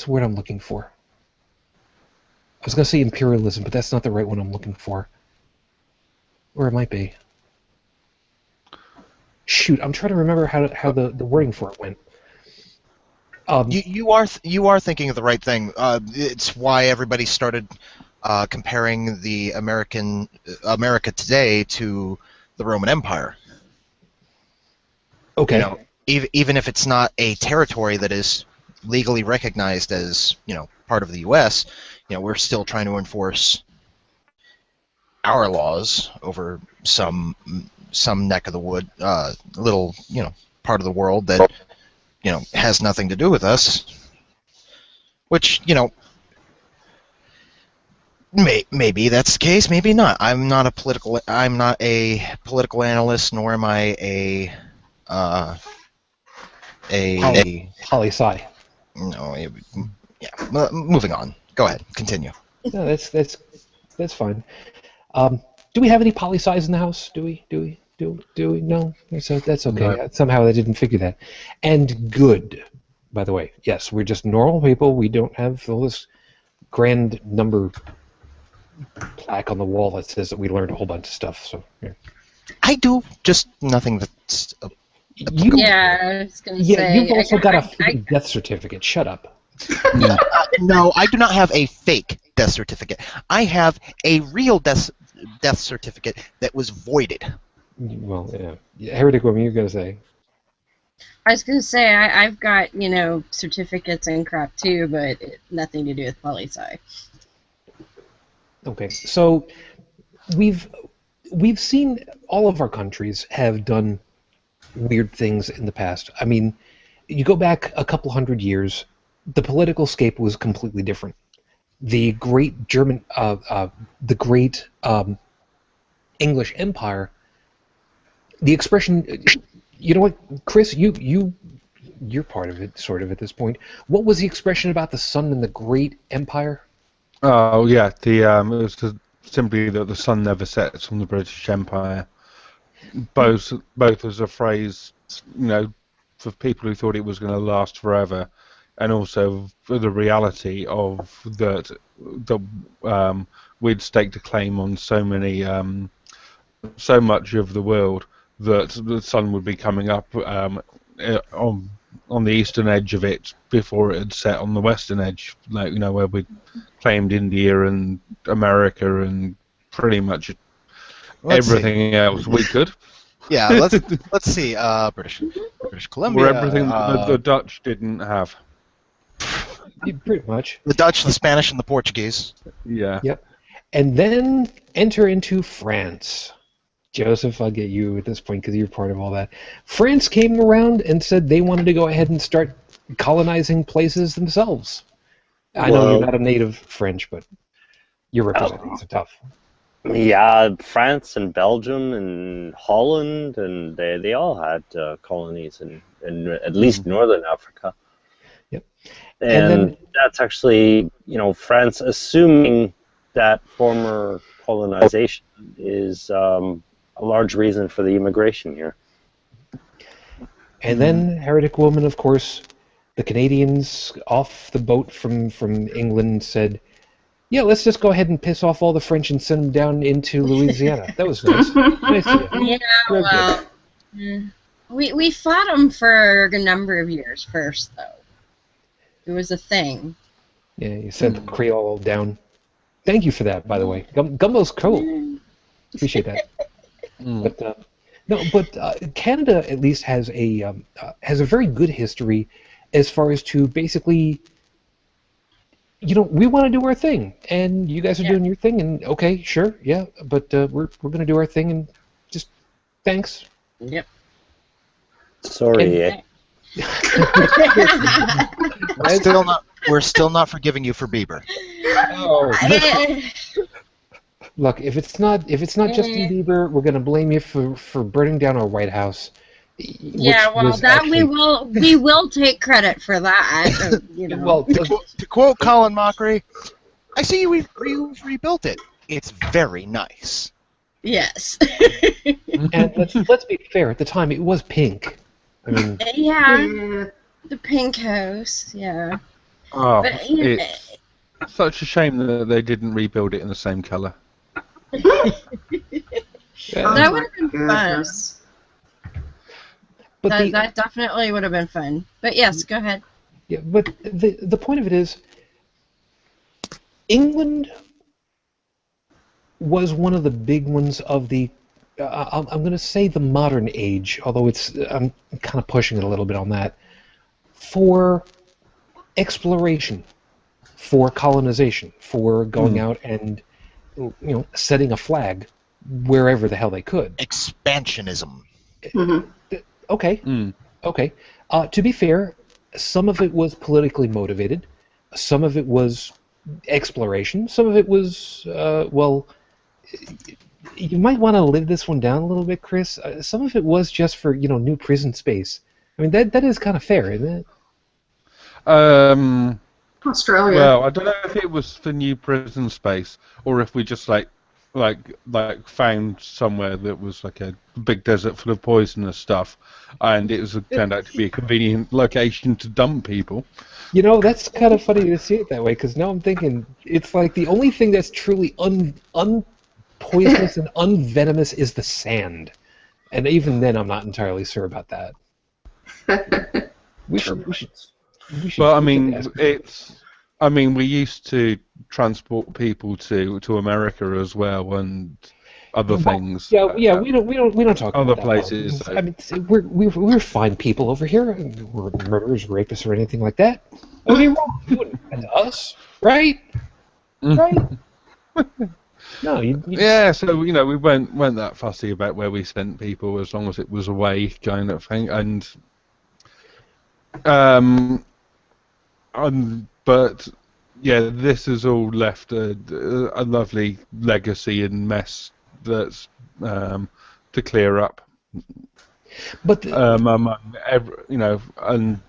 the word I'm looking for? I was going to say imperialism, but that's not the right one I'm looking for. Or it might be. Shoot, I'm trying to remember how the wording for it went. You are thinking of the right thing. It's why everybody started comparing the America today to the Roman Empire. Okay. You know, even if it's not a territory that is legally recognized as, part of the U.S., we're still trying to enforce our laws over some neck of the wood, little, part of the world that, has nothing to do with us. Which, maybe that's the case, maybe not. I'm not a political analyst, nor am I a poli-sci. No, yeah. Moving on. Go ahead. Continue. No, that's fine. Do we have any poli-scis in the house? Do we? No. So that's okay. No. Somehow I didn't figure that. And good, by the way. Yes, we're just normal people. We don't have all this grand number plaque on the wall that says that we learned a whole bunch of stuff. So yeah. I do, just nothing that's. Yeah, I was gonna say. You've also got a fake death certificate. Shut up. No, I do not have a fake death certificate. I have a real death certificate that was voided. Well, yeah. Heretic, what were you going to say? I was gonna say I've got certificates and crap too, but nothing to do with poli-sci. Okay, so we've seen all of our countries have done weird things in the past. I mean, you go back a couple hundred years, the political scape was completely different. The great German, the great English Empire. The expression, you know what, Chris, you're part of it, sort of, at this point. What was the expression about the sun and the great empire? Oh yeah, it was simply that the sun never sets on the British Empire. Both as a phrase, for people who thought it was going to last forever, and also for the reality of that we'd staked a claim on so much of the world that the sun would be coming up on the eastern edge of it before it had set on the western edge, where we claimed India and America and pretty much everything else we could. Yeah, let's see. British Columbia, where everything the Dutch didn't have. Pretty much. The Dutch, the Spanish, and the Portuguese. Yeah. Yep. And then enter into France. Joseph, I'll get you at this point because you're part of all that. France came around and said they wanted to go ahead and start colonizing places themselves. I know you're Well, not a native French, but you're representing, so tough. yeah, France and Belgium and Holland, and they all had colonies in at least northern Africa. Yep. And And then, that's actually, France assuming that former colonization is a large reason for the immigration here. and then Heretic Woman, of course, the Canadians off the boat from England said, yeah, let's just go ahead and piss off all the French and send them down into Louisiana. That was nice. Nice of you. Yeah, Real well, we fought them for a number of years first, though. It was a thing. Yeah, you sent the Creole down. Thank you for that, by the way. Gumbo's cool. Appreciate that. But Canada at least has a very good history as far as to basically, we want to do our thing, and you guys are doing your thing, and okay, sure, yeah, but we're going to do our thing, and just thanks. Yep. Sorry, And- We're still not forgiving you for Bieber. Oh. Look, if it's not Justin Bieber, we're going to blame you for burning down our White House. Yeah, well, that we will take credit for that. Well, To quote Colin Mockery, I see you've rebuilt it. It's very nice. Yes. and let's be fair. At the time, it was pink. I mean, Yeah, the pink house. Yeah. Oh, But, it's such a shame that they didn't rebuild it in the same color. that would have been fun. Goodness. but That definitely would have been fun. But yes, go ahead. yeah, but the point of it is, England was one of the big ones of the. I'm going to say the modern age, although I'm kind of pushing it a little bit on that, for exploration, for colonization, for going out and setting a flag wherever the hell they could. Expansionism. Okay. Okay. To be fair, some of it was politically motivated. Some of it was exploration. Some of it was, you might want to live this one down a little bit, Chris. Some of it was just for, new prison space. I mean, that is kind of fair, isn't it? Australia. Well, I don't know if it was for new prison space or if we just like found somewhere that was like a big desert full of poisonous stuff, and it turned out to be a convenient location to dump people. That's kind of funny to see it that way, because now I'm thinking it's like the only thing that's truly unpoisonous and unvenomous is the sand, and even then I'm not entirely sure about that. We should But I we mean, should ask. we used to transport people to America as well and other things. Yeah, we don't talk Other about that places. part. I mean, we're fine people over here. We're murderers, rapists, or anything like that. Okay, wrong. You wouldn't offend us, right? Right? No, Yeah, so we weren't that fussy about where we sent people as long as it was away, kind of thing. But yeah, this has all left a lovely legacy and mess that's to clear up. But Among and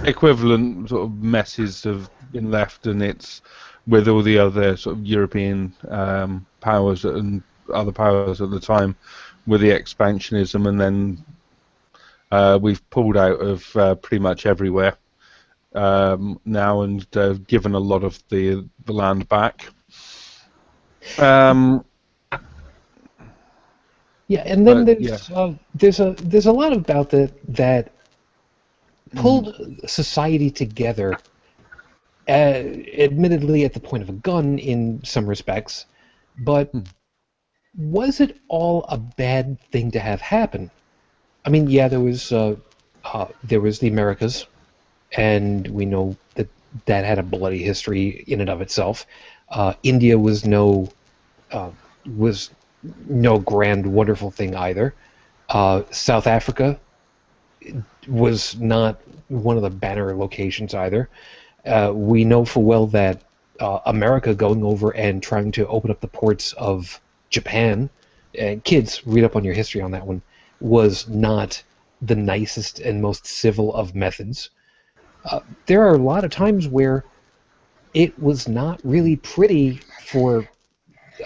equivalent sort of messes have been left, and it's with all the other sort of European powers and other powers at the time with the expansionism, and then we've pulled out of pretty much everywhere now and given a lot of the land back. yeah, and then but, there's a lot about that pulled society together. Admittedly, at the point of a gun in some respects, but was it all a bad thing to have happen? I mean, yeah, there was the Americas, and we know that had a bloody history in and of itself. India was no grand, wonderful thing either. South Africa was not one of the banner locations either. We know full well that America going over and trying to open up the ports of Japan, and kids, read up on your history on that one, was not the nicest and most civil of methods. There are a lot of times where it was not really pretty for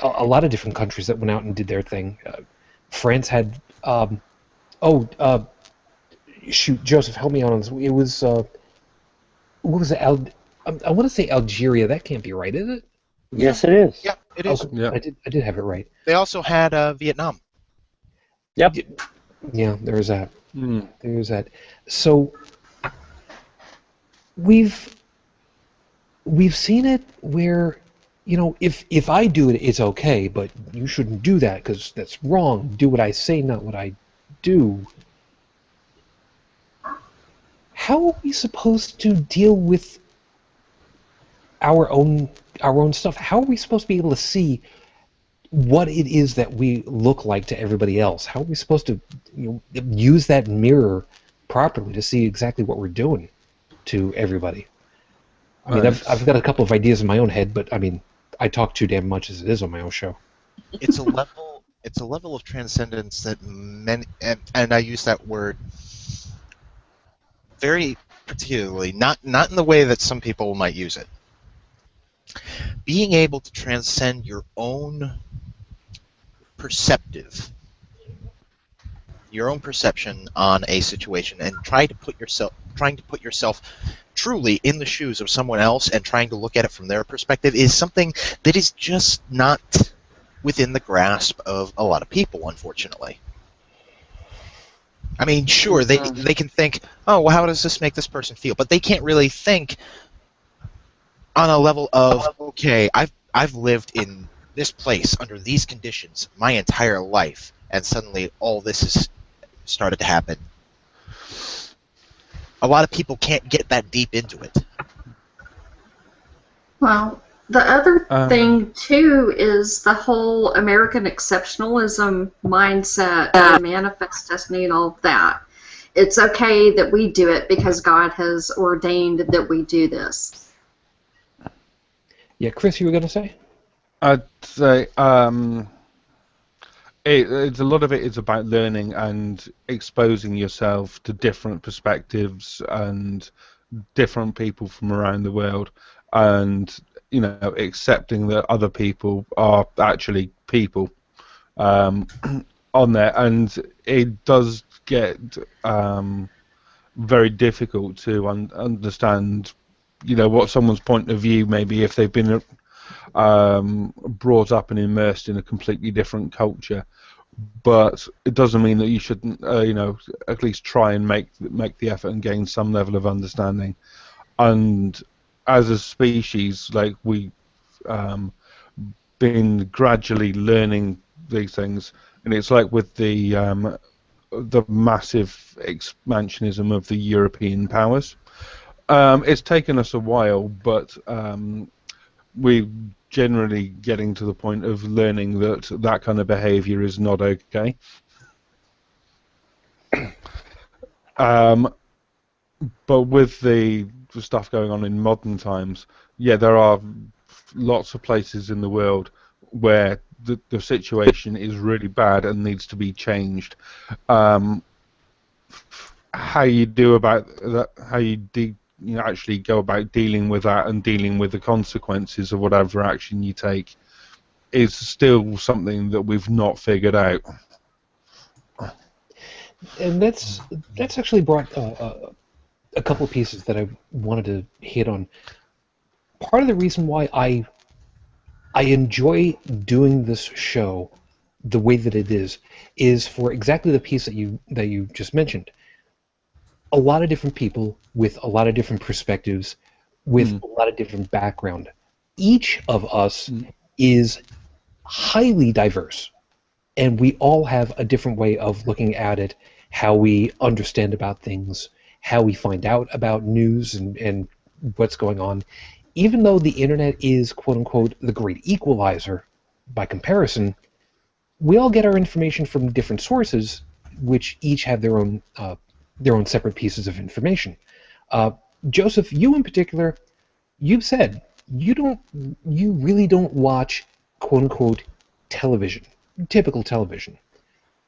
a lot of different countries that went out and did their thing. France had, shoot, Joseph, help me out on this. It was, what was it? I want to say Algeria. That can't be right, is it? Yes, it is. Yeah, it is. Okay, Yeah. I did have it right. They also had Vietnam. Yep. Yeah, there's that. Mm. There's that. So we've seen it where, if I do it, it's okay, but you shouldn't do that because that's wrong. Do what I say, not what I do. How are we supposed to deal with our own stuff? How are we supposed to be able to see what it is that we look like to everybody else? How are we supposed to use that mirror properly to see exactly what we're doing to everybody? I mean, I've got a couple of ideas in my own head, but I mean, I talk too damn much as it is on my own show. It's a level. It's a level of transcendence that many, and I use that word very particularly, not in the way that some people might use it. Being able to transcend your own perception on a situation and trying to put yourself truly in the shoes of someone else and trying to look at it from their perspective is something that is just not within the grasp of a lot of people, unfortunately. I mean, sure, they can think, oh, well, how does this make this person feel? But they can't really think on a level of, okay, I've lived in this place under these conditions my entire life, and suddenly all this has started to happen. A lot of people can't get that deep into it. Well, the other thing, too, is the whole American exceptionalism mindset, and manifest destiny and all of that. It's okay that we do it because God has ordained that we do this. Yeah, Chris, you were going to say? I'd say it's a lot of it is about learning and exposing yourself to different perspectives and different people from around the world, and accepting that other people are actually people on there, and it does get very difficult to understand what someone's point of view may be if they've been brought up and immersed in a completely different culture. But it doesn't mean that you shouldn't at least try and make the effort and gain some level of understanding. And as a species, like, we've been gradually learning these things, and it's like with the massive expansionism of the European powers. It's taken us a while, but we're generally getting to the point of learning that kind of behaviour is not okay. But with the stuff going on in modern times, yeah, there are lots of places in the world where the situation is really bad and needs to be changed. How you do about that, how you actually go about dealing with that and dealing with the consequences of whatever action you take is still something that we've not figured out. And that's actually brought a couple of pieces that I wanted to hit on. Part of the reason why I enjoy doing this show the way that it is for exactly the piece that you just mentioned. A lot of different people with a lot of different perspectives, with a lot of different background. Each of us is highly diverse, and we all have a different way of looking at it, how we understand about things, how we find out about news and what's going on. Even though the internet is, quote-unquote, the great equalizer by comparison, we all get our information from different sources, which each have their own separate pieces of information. Joseph, you in particular, you've said you really don't watch quote unquote television, typical television.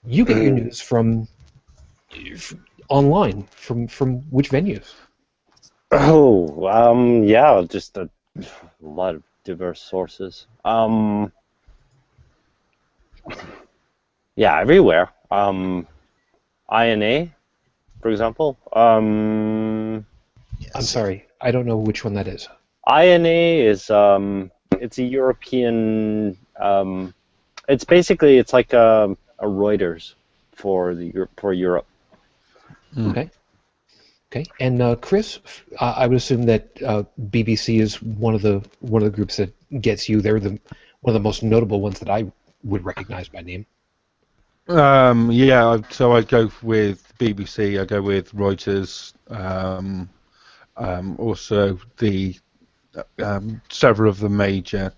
You get your news from online, from which venues? Oh, yeah, just a lot of diverse sources. Yeah, everywhere. INA, for example. Yes. I'm sorry, I don't know which one that is. INA is it's a European. It's basically like a Reuters for Europe. Okay. Okay. And Chris, I would assume that BBC is one of the groups that gets you. They're one of the most notable ones that I would recognize by name. Yeah, so I go with BBC. I go with Reuters. Also, the several of the major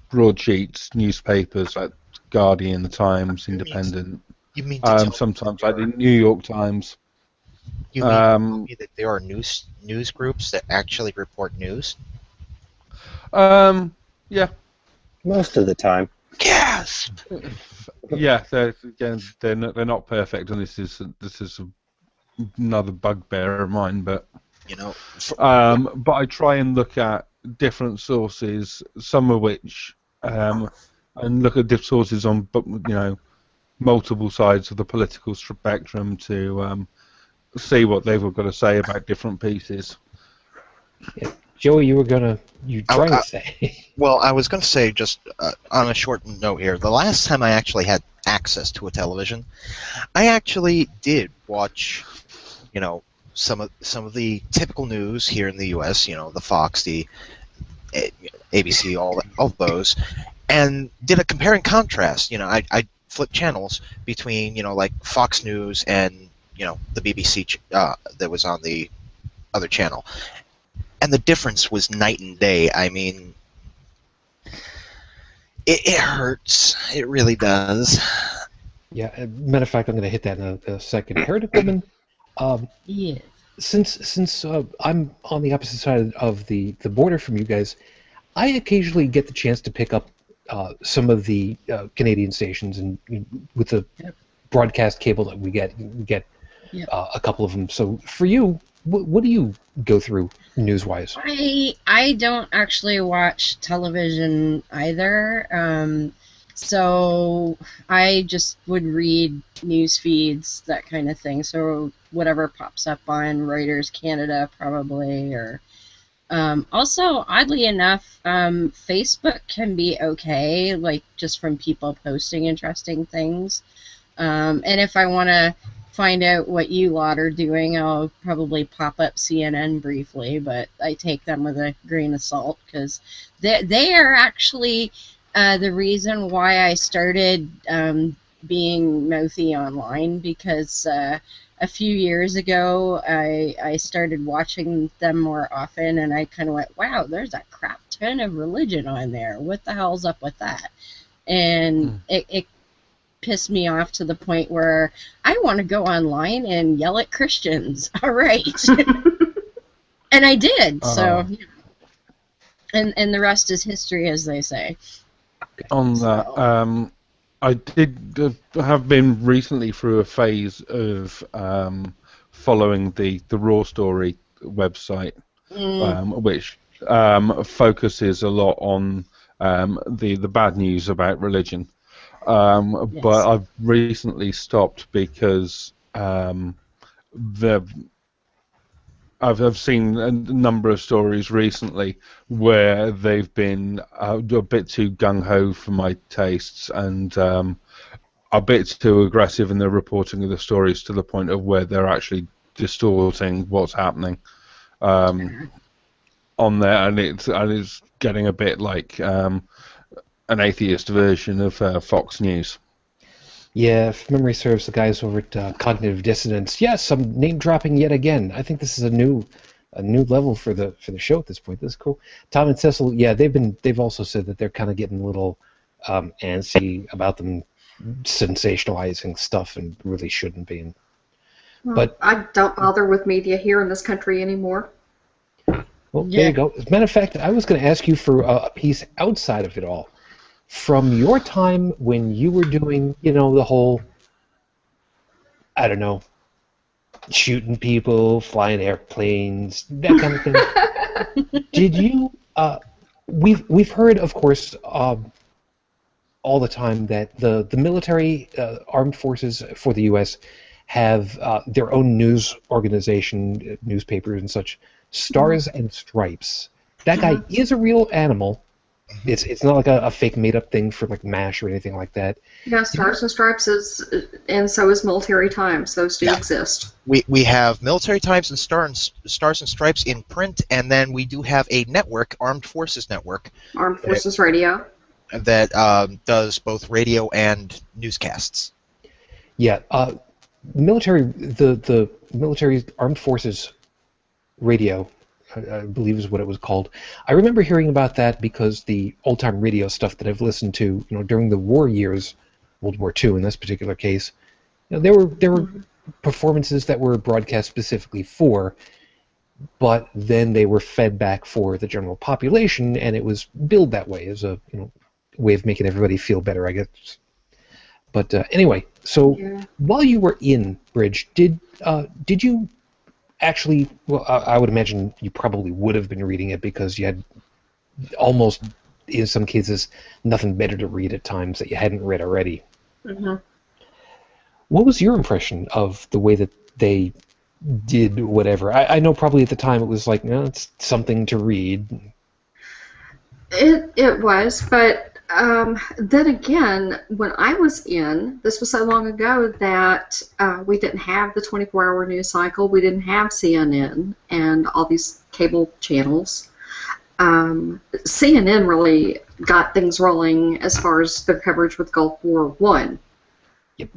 broadsheets newspapers like Guardian, The Times, Independent. You mean to tell Sometimes like the New York Times. you mean to tell me that there are news groups that actually report news? Yeah, Most of the time. Yes. yeah. They're not perfect, and this is another bugbear of mine, but. You know, But I try and look at different sources, some of which, and look at different sources on, multiple sides of the political spectrum to see what they've all got to say about different pieces. Yeah. Joey, you trying to say? well, I was going to say, just on a short note here, the last time I actually had access to a television, I actually did watch, some of the typical news here in the U.S. The Fox, the ABC, all of those, and did a compare and contrast. I flipped channels between like Fox News and the BBC that was on the other channel, and the difference was night and day. I mean, it hurts. It really does. Yeah. Matter of fact, I'm going to hit that in a second. Heretic Woman. Yeah. Since I'm on the opposite side of the border from you guys, I occasionally get the chance to pick up some of the Canadian stations, and with the broadcast cable that we get a couple of them. So for you, what do you go through news-wise? I don't actually watch television either. So I just would read news feeds, that kind of thing. So whatever pops up on Reuters Canada, probably, or also, oddly enough, Facebook can be okay, like just from people posting interesting things. And if I want to find out what you lot are doing, I'll probably pop up CNN briefly, but I take them with a grain of salt, because they are actually the reason why I started being mouthy online, because a few years ago I started watching them more often, and I kind of went, wow, there's a crap ton of religion on there. What the hell's up with that? And it pissed me off to the point where I want to go online and yell at Christians. All right. And I did. So, and the rest is history, as they say. On that, I did have been recently through a phase of following the Raw Story website, which focuses a lot on the bad news about religion. Yes. But I've recently stopped because I've seen a number of stories recently where they've been a bit too gung-ho for my tastes, and a bit too aggressive in the reporting of the stories, to the point of where they're actually distorting what's happening on there, and it's getting a bit like an atheist version of Fox News. Yeah, if memory serves, the guys over at Cognitive Dissonance. Yes, I'm name dropping yet again. I think this is a new level for the show at this point. This is cool. Tom and Cecil, yeah, they've also said that they're kind of getting a little antsy about them sensationalizing stuff and really shouldn't be. Well, But I don't bother with media here in this country anymore. well, there you go. As a matter of fact, I was going to ask you for a piece outside of it all. From your time when you were doing, the whole, I don't know, shooting people, flying airplanes, that kind of thing. Did you? We've heard, of course, all the time that the military armed forces for the U.S. have their own news organization, newspapers and such, Stars and Stripes. That guy is a real animal. It's not like a fake made up thing for like MASH or anything like that. Yeah, Stars and Stripes is, and so is Military Times. Those do exist. We have Military Times and Stars and Stripes in print, and then we do have a network, Armed Forces Network. Armed Forces Radio. That does both radio and newscasts. Yeah, the military armed forces radio, I believe is what it was called. I remember hearing about that because the old-time radio stuff that I've listened to, during the war years, World War II in this particular case, there were performances that were broadcast specifically for, but then they were fed back for the general population, and it was billed that way as a way of making everybody feel better, I guess. But anyway, so while you were in Bridge, did you actually? Well, I would imagine you probably would have been reading it because you had almost, in some cases, nothing better to read at times that you hadn't read already. Mm-hmm. What was your impression of the way that they did whatever? I know probably at the time it was like, it's something to read. It was, but then again, when I was in, this was so long ago that we didn't have the 24-hour news cycle. We didn't have CNN and all these cable channels. CNN really got things rolling as far as their coverage with Gulf War I,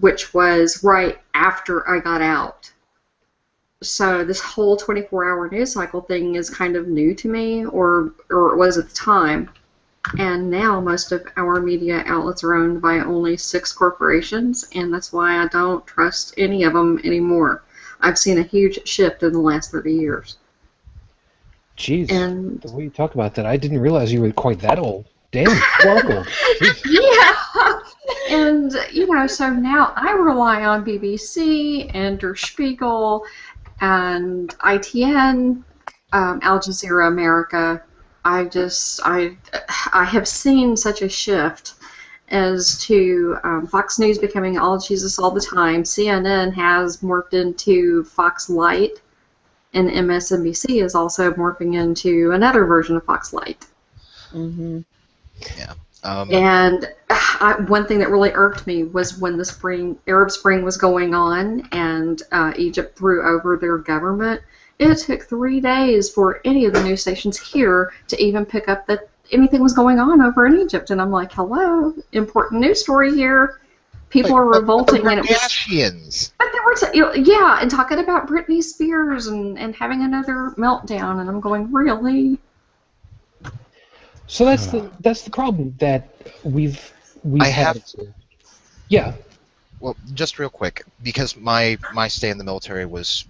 which was right after I got out. So this whole 24-hour news cycle thing is kind of new to me, or it was at the time. And now most of our media outlets are owned by only 6 corporations, and that's why I don't trust any of them anymore. I've seen a huge shift in the last 30 years. Jeez, and the way you talk about that, I didn't realize you were quite that old. Damn, welcome. Yeah, and so now I rely on BBC and Der Spiegel and ITN, Al Jazeera America. I have seen such a shift as to Fox News becoming all Jesus all the time. CNN has morphed into Fox Lite, and MSNBC is also morphing into another version of Fox Lite. Mm-hmm. Yeah. And one thing that really irked me was when the Arab Spring was going on and Egypt threw over their government. It took 3 days for any of the news stations here to even pick up that anything was going on over in Egypt. And I'm like, hello, important news story here. People are revolting. The and it was, but they were, and talking about Britney Spears and having another meltdown. And I'm going, really? So that's the problem that we've had. Yeah. Well, just real quick, because my stay in the military was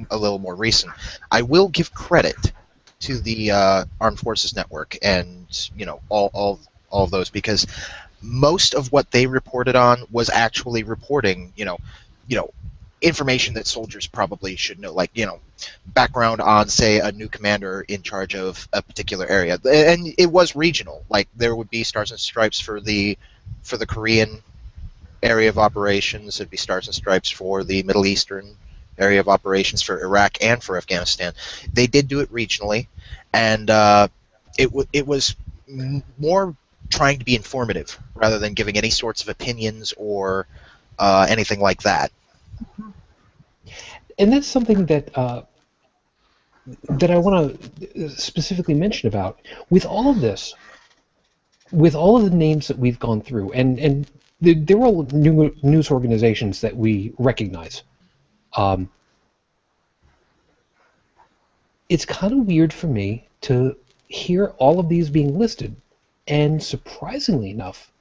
a little more recent, I will give credit to the Armed Forces Network and all of those, because most of what they reported on was actually reporting information that soldiers probably should know, like background on, say, a new commander in charge of a particular area, and it was regional. Like there would be Stars and Stripes for the Korean area of operations. It'd be Stars and Stripes for the Middle Eastern area of operations, for Iraq and for Afghanistan. They did do it regionally, and it was more trying to be informative rather than giving any sorts of opinions or anything like that. And that's something that that I want to specifically mention about. With all of this, with all of the names that we've gone through, and they're all news organizations that we recognize. It's kind of weird for me to hear all of these being listed, and surprisingly enough,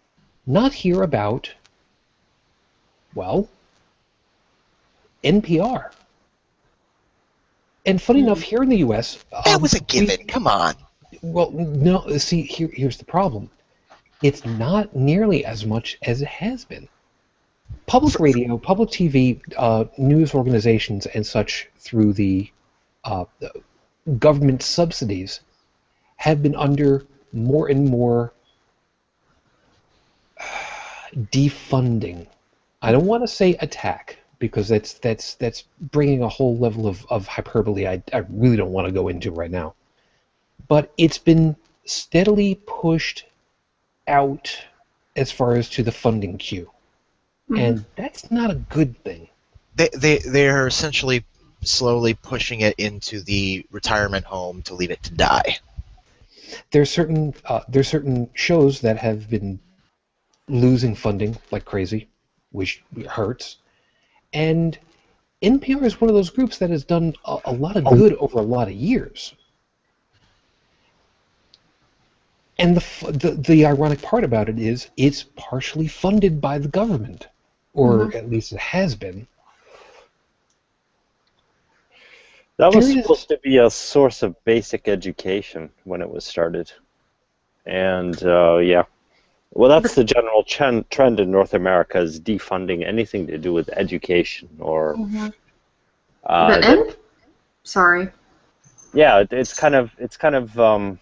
not hear about, well, NPR. And funny enough, here in the U.S., That was a given. Come on. well, no, see, here's the problem. It's not nearly as much as it has been. Public radio, public TV, news organizations, and such through the government subsidies have been under more and more defunding. I don't want to say attack, because that's bringing a whole level of hyperbole I really don't want to go into right now. But it's been steadily pushed out as far as to the funding queue. And that's not a good thing. They're essentially slowly pushing it into the retirement home to leave it to die. There's certain shows that have been losing funding like crazy, which hurts. And NPR is one of those groups that has done a lot of good over a lot of years. And the ironic part about it is it's partially funded by the government, or at least it has been. That was supposed to be a source of basic education when it was started. And, yeah. Well, that's the general trend in North America, is defunding anything to do with education or... Sorry. Yeah, it's kind of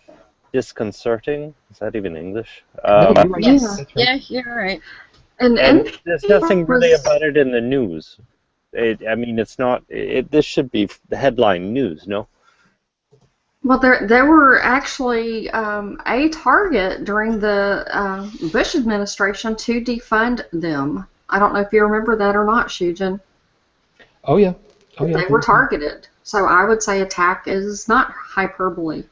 disconcerting. Is that even English? No, you're right. Yes. That's right. Yeah, you're right. And there's nothing really about it in the news. I mean, it's not. This should be the headline news, no? Well, there were actually a target during the Bush administration to defund them. I don't know if you remember that or not, Shujin. Oh yeah. Oh yeah. They were targeted. So I would say attack is not hyperbole.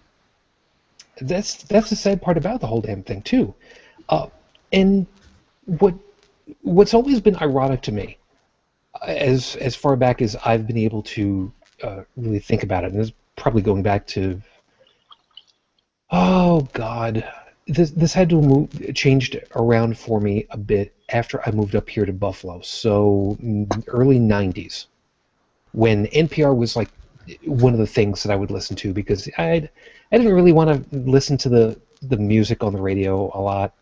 That's the sad part about the whole damn thing too. And what's always been ironic to me, as far back as I've been able to really think about it, and it's probably going back to, oh God, this had to changed around for me a bit after I moved up here to Buffalo. So early '90s, when NPR was like one of the things that I would listen to, because I didn't really want to listen to the music on the radio a lot.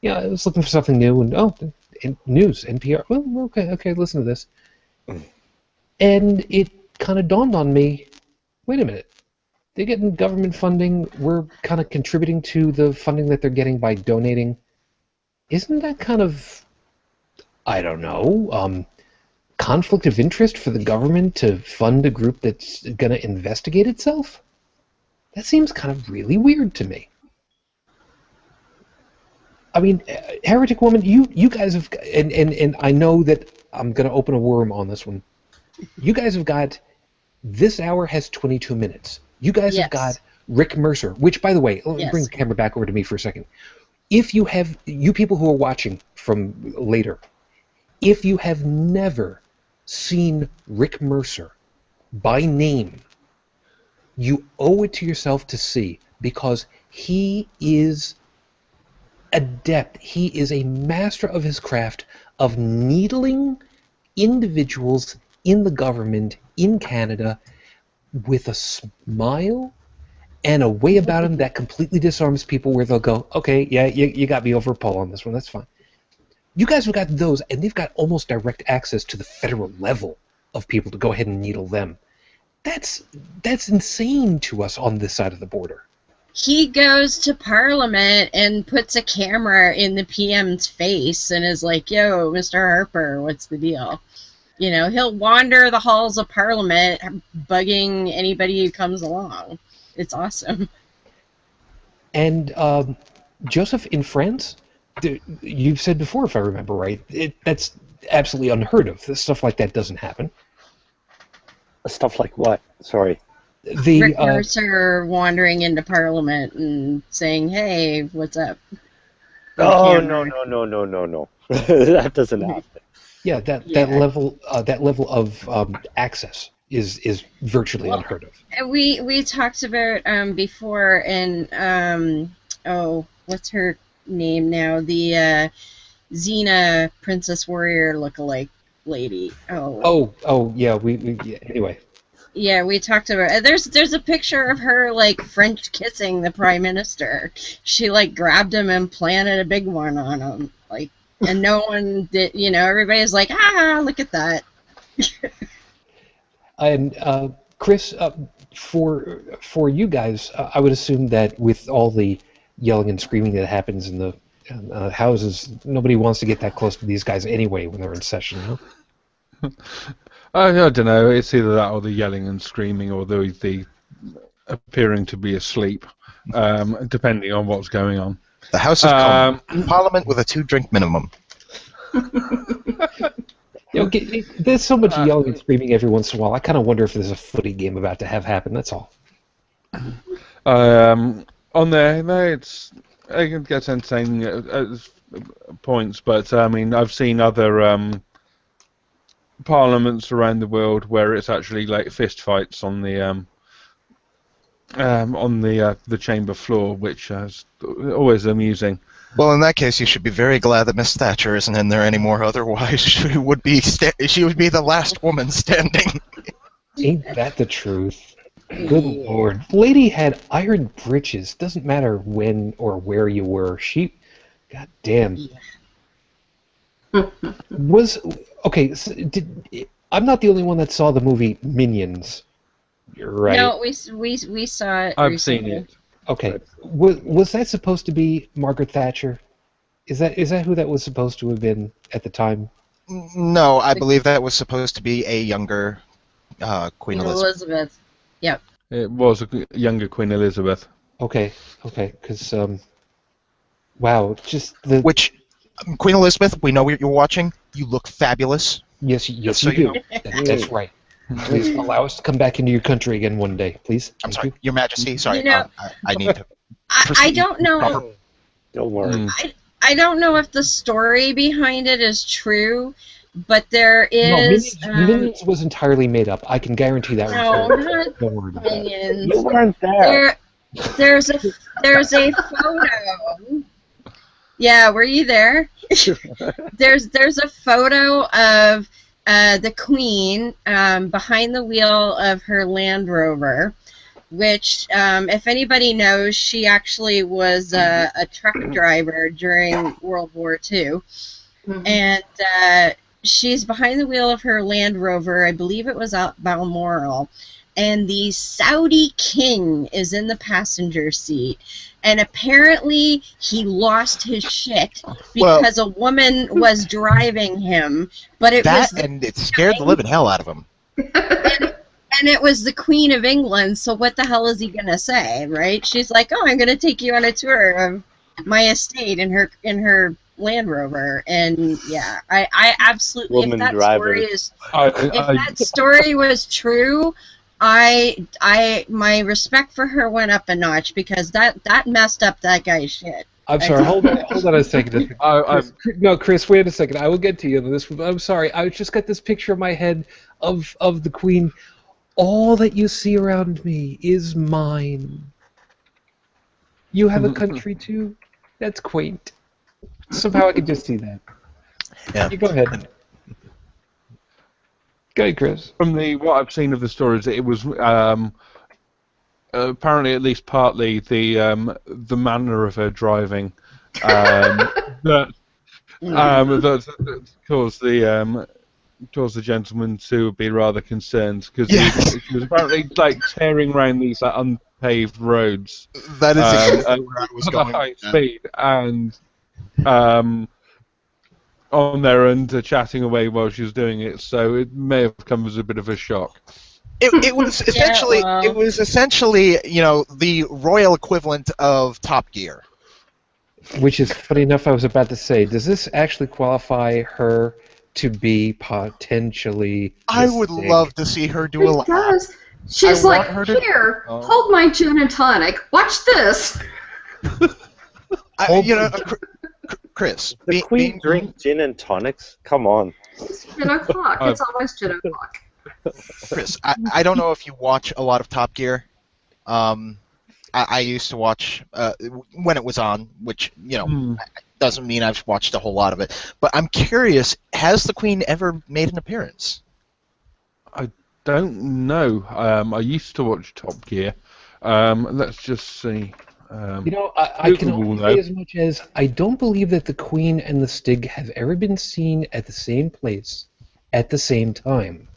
Yeah, I was looking for something new, and news, NPR. Well, okay, listen to this. And it kind of dawned on me, wait a minute, they're getting government funding, we're kind of contributing to the funding that they're getting by donating. Isn't that kind of, I don't know, conflict of interest for the government to fund a group that's going to investigate itself? That seems kind of really weird to me. I mean, Heretic Woman, you guys have, and I know that I'm going to open a worm on this one. You guys have got, this hour has 22 minutes. You guys have got Rick Mercer, which, by the way, let me bring the camera back over to me for a second. If you have, you people who are watching from later, if you have never seen Rick Mercer by name, you owe it to yourself to see, because he is adept. He is a master of his craft of needling individuals in the government in Canada with a smile and a way about him that completely disarms people, where they'll go, okay, yeah, you got me over a pole on this one, that's fine. You guys have got those, and they've got almost direct access to the federal level of people to go ahead and needle them. That's insane to us on this side of the border. He goes to Parliament and puts a camera in the PM's face and is like, yo, Mr. Harper, what's the deal? You know, he'll wander the halls of Parliament bugging anybody who comes along. It's awesome. And Joseph, in France, you've said before, if I remember right, that's absolutely unheard of. Stuff like that doesn't happen. Stuff like what? Sorry. Rick Mercer wandering into Parliament and saying, hey, what's up? Oh, no. That doesn't happen. Yeah, that level of access is virtually unheard of. We talked about before, and what's her name now? The Xena Princess Warrior lookalike lady. Oh. Oh, yeah. Yeah, anyway. Yeah, we talked about. There's a picture of her like French kissing the prime minister. She like grabbed him and planted a big one on him. Like, and no one did. You know, everybody's like, ah, look at that. And Chris, for you guys, I would assume that with all the yelling and screaming that happens in the houses, nobody wants to get that close to these guys anyway when they're in session. Huh? I don't know. It's either that or the yelling and screaming, or the appearing to be asleep, depending on what's going on. The House of Commons, Parliament with a 2-drink minimum. There's so much yelling and screaming every once in a while. I kind of wonder if there's a footy game about to have happen. That's all. On there, no, it gets entertaining at points, but I mean, I've seen other parliaments around the world where it's actually like fist fights on the chamber floor, which is always amusing. Well, in that case, you should be very glad that Miss Thatcher isn't in there anymore. Otherwise, she would be the last woman standing. Ain't that the truth? Good Lord. Lady had iron britches. Doesn't matter when or where you were. She, god damn. Okay, so I'm not the only one that saw the movie Minions. You're right. No, we saw it. I've recently. seen it. Okay, was that supposed to be Margaret Thatcher? Is that who that was supposed to have been at the time? No, I believe that was supposed to be a younger Queen Elizabeth. Yep. It was a younger Queen Elizabeth. Okay, because wow, just the Which Queen Elizabeth, we know what you're watching. You look fabulous. yes, you do. That's right. Please allow us to come back into your country again one day, please. I'm Thank sorry, you. Your Majesty. Sorry, You know, I need to. I don't know. Don't worry. I don't know if the story behind it is true, but there No, is. Minions was entirely made up. I can guarantee that. No, one. not Don't worry about that. Minions. You weren't there. There's a photo. Yeah, were you there? There's a photo of the Queen behind the wheel of her Land Rover, which, if anybody knows, she actually was a truck driver during World War II. Mhm. And she's behind the wheel of her Land Rover. I believe it was out Balmoral. And the Saudi king is in the passenger seat. And apparently he lost his shit because a woman was driving him. But it And it scared the living hell out of him. and it was the Queen of England, so what the hell is he going to say, right? She's like, oh, I'm going to take you on a tour of my estate in her Land Rover. And yeah, I absolutely, Woman if that driver. story is, if that story was true, my respect for her went up a notch, because that messed up that guy's shit. I'm sorry. Hold on a second. No, Chris, wait a second. I will get to you on this. I'm sorry. I just got this picture in my head of the Queen. All that you see around me is mine. You have a country too? That's quaint. Somehow I can just see that. Yeah. You go ahead. Go ahead, Chris. From what I've seen of the stories, it was apparently, at least partly, the manner of her driving that caused the gentleman to be rather concerned, because she was apparently like tearing around these unpaved roads. That is exactly where I was at going. a high speed, and on there and chatting away while she was doing it. So it may have come as a bit of a shock. It was essentially the royal equivalent of Top Gear. Which is funny enough. I was about to say, does this actually qualify her to be potentially? I would love to see her do a lap. It does. She's I like, want her to- here, hold my gin and tonic. Watch this. Chris, The Queen drink gin and tonics? Come on. It's 10 o'clock. It's always 10 o'clock. Chris, I don't know if you watch a lot of Top Gear. I used to watch when it was on, which Hmm. doesn't mean I've watched a whole lot of it. But I'm curious: has the Queen ever made an appearance? I don't know. I used to watch Top Gear. Let's just see. I can Google will only know. say as much as I don't believe that the Queen and the Stig have ever been seen at the same place at the same time.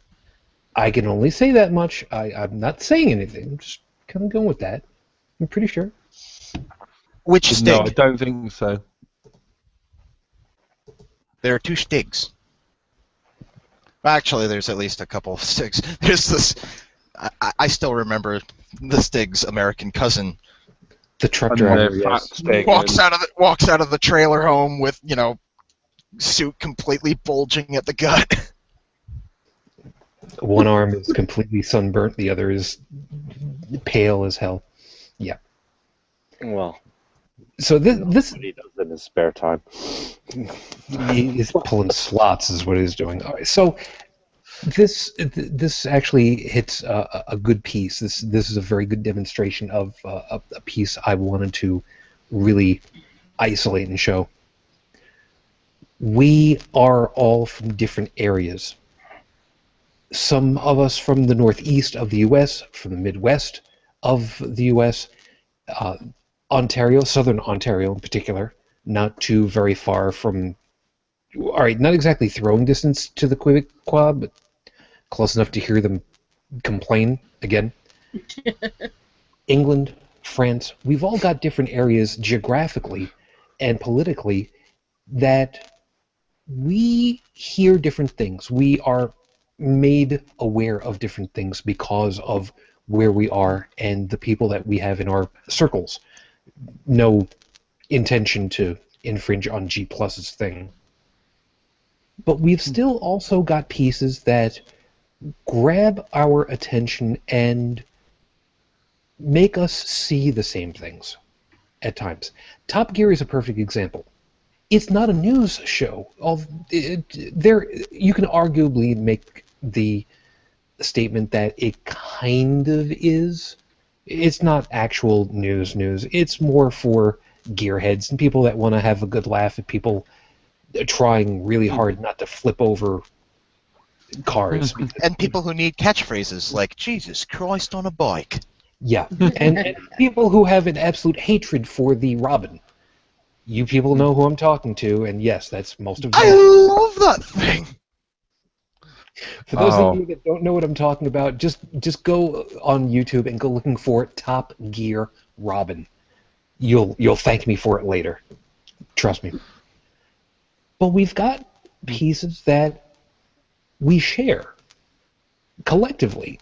I can only say that much. I'm not saying anything. I'm just kind of going with that. I'm pretty sure. Which But no, I Stig? don't think so. There are two Stigs. Actually, there's at least a couple of Stigs. There's this. I still remember the Stig's American cousin The truck And driver, they're fat yes. Stig. walks out of the trailer home with suit completely bulging at the gut. One arm is completely sunburnt, the other is pale as hell. Yeah. Well, So this what he does in his spare time. he's pulling slots is what he's doing. All right, so this actually hits a good piece. This is a very good demonstration of a piece I wanted to really isolate and show. We are all from different areas. Some of us from the northeast of the U.S., from the Midwest of the U.S., uh, Ontario, southern Ontario in particular, not too very far from, all right, not exactly throwing distance to the Quebecois, but close enough to hear them complain again. England, France, we've all got different areas geographically and politically that we hear different things. We are made aware of different things because of where we are and the people that we have in our circles. No intention to infringe on G Plus's thing. But we've still also got pieces that grab our attention and make us see the same things at times. Top Gear is a perfect example. It's not a news show. You can arguably make the statement that it kind of is. It's not actual news. It's more for gearheads and people that want to have a good laugh at people trying really hard not to flip over cars. And people who need catchphrases like "Jesus Christ on a bike." Yeah, and people who have an absolute hatred for the Robin. You people know who I'm talking to, and yes, that's most of them. I love that thing. For those Oh. of you that don't know what I'm talking about, just go on YouTube and go looking for Top Gear Robin. You'll thank me for it later. Trust me. But we've got pieces that we share collectively,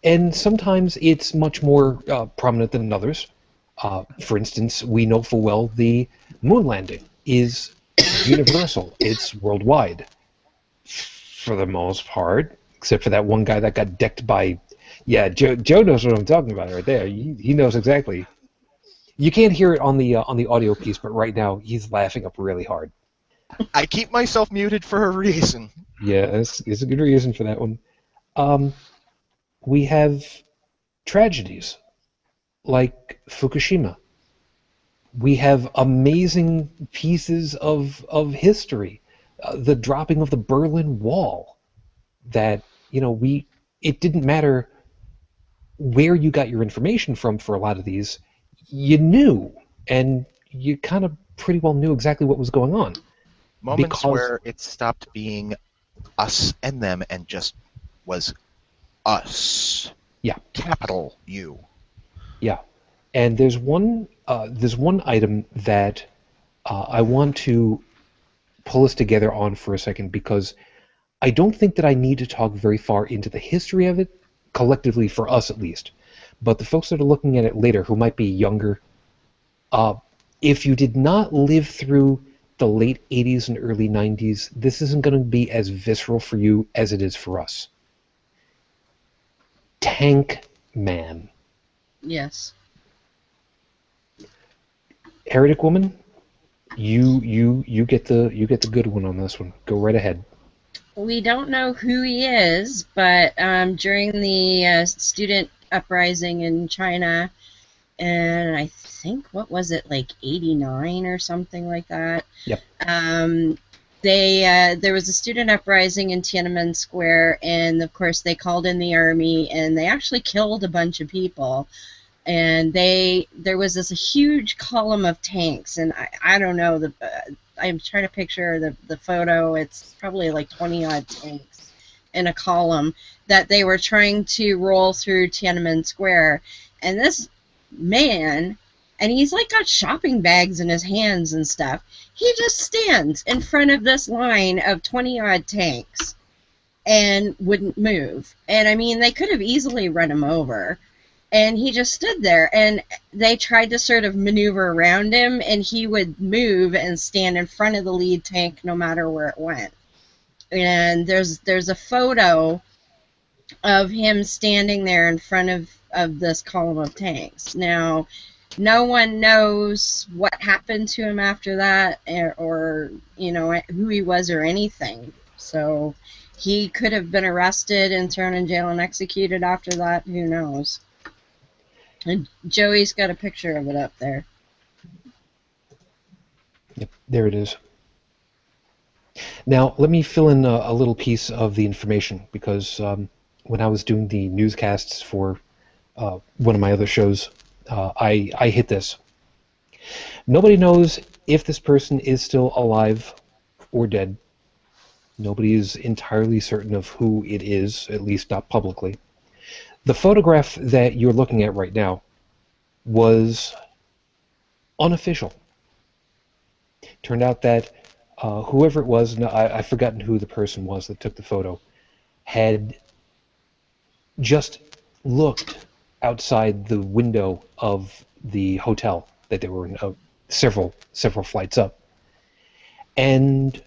and sometimes it's much more prominent than others. For instance, we know full well the moon landing is universal. It's worldwide. For the most part, except for that one guy that got decked by, yeah, Joe knows what I'm talking about right there. He knows exactly. You can't hear it on the audio piece, but right now he's laughing up really hard. I keep myself muted for a reason. Yeah, it's a good reason for that one. We have tragedies like Fukushima. We have amazing pieces of history. The dropping of the Berlin Wall. That it didn't matter where you got your information from for a lot of these. You knew, and you kind of pretty well knew exactly what was going on. Moments where it stopped being us and them and just was us. Yeah. Capital U. Yeah. And there's one item that I want to pull us together on for a second, because I don't think that I need to talk very far into the history of it, collectively for us at least. But the folks that are looking at it later who might be younger, if you did not live through the late 80s and early 90s, this isn't going to be as visceral for you as it is for us. Tank Man. Yes. Heretic Woman, you get the good one on this one. Go right ahead. We don't know who he is, but during the student uprising in China, and I think, what was it, like 89 or something like that? Yep. There was a student uprising in Tiananmen Square, and of course they called in the army, and they actually killed a bunch of people. And there was this huge column of tanks, and I don't know, I'm trying to picture the photo. It's probably like 20 odd tanks in a column that they were trying to roll through Tiananmen Square. And this man, and he's like got shopping bags in his hands and stuff, he just stands in front of this line of 20 odd tanks and wouldn't move. And I mean, they could have easily run him over. And he just stood there, and they tried to sort of maneuver around him, and he would move and stand in front of the lead tank no matter where it went. And there's a photo of him standing there in front of this column of tanks. Now, no one knows what happened to him after that, or you know, who he was or anything. So he could have been arrested and thrown in jail and executed after that. Who knows? And Joey's got a picture of it up there. Yep, there it is. Now, let me fill in a little piece of the information, because when I was doing the newscasts for one of my other shows, I hit this. Nobody knows if this person is still alive or dead. Nobody is entirely certain of who it is, at least not publicly. The photograph that you're looking at right now was unofficial. Turned out that whoever it was, I've forgotten who the person was that took the photo, had just looked outside the window of the hotel that they were in, several flights up, and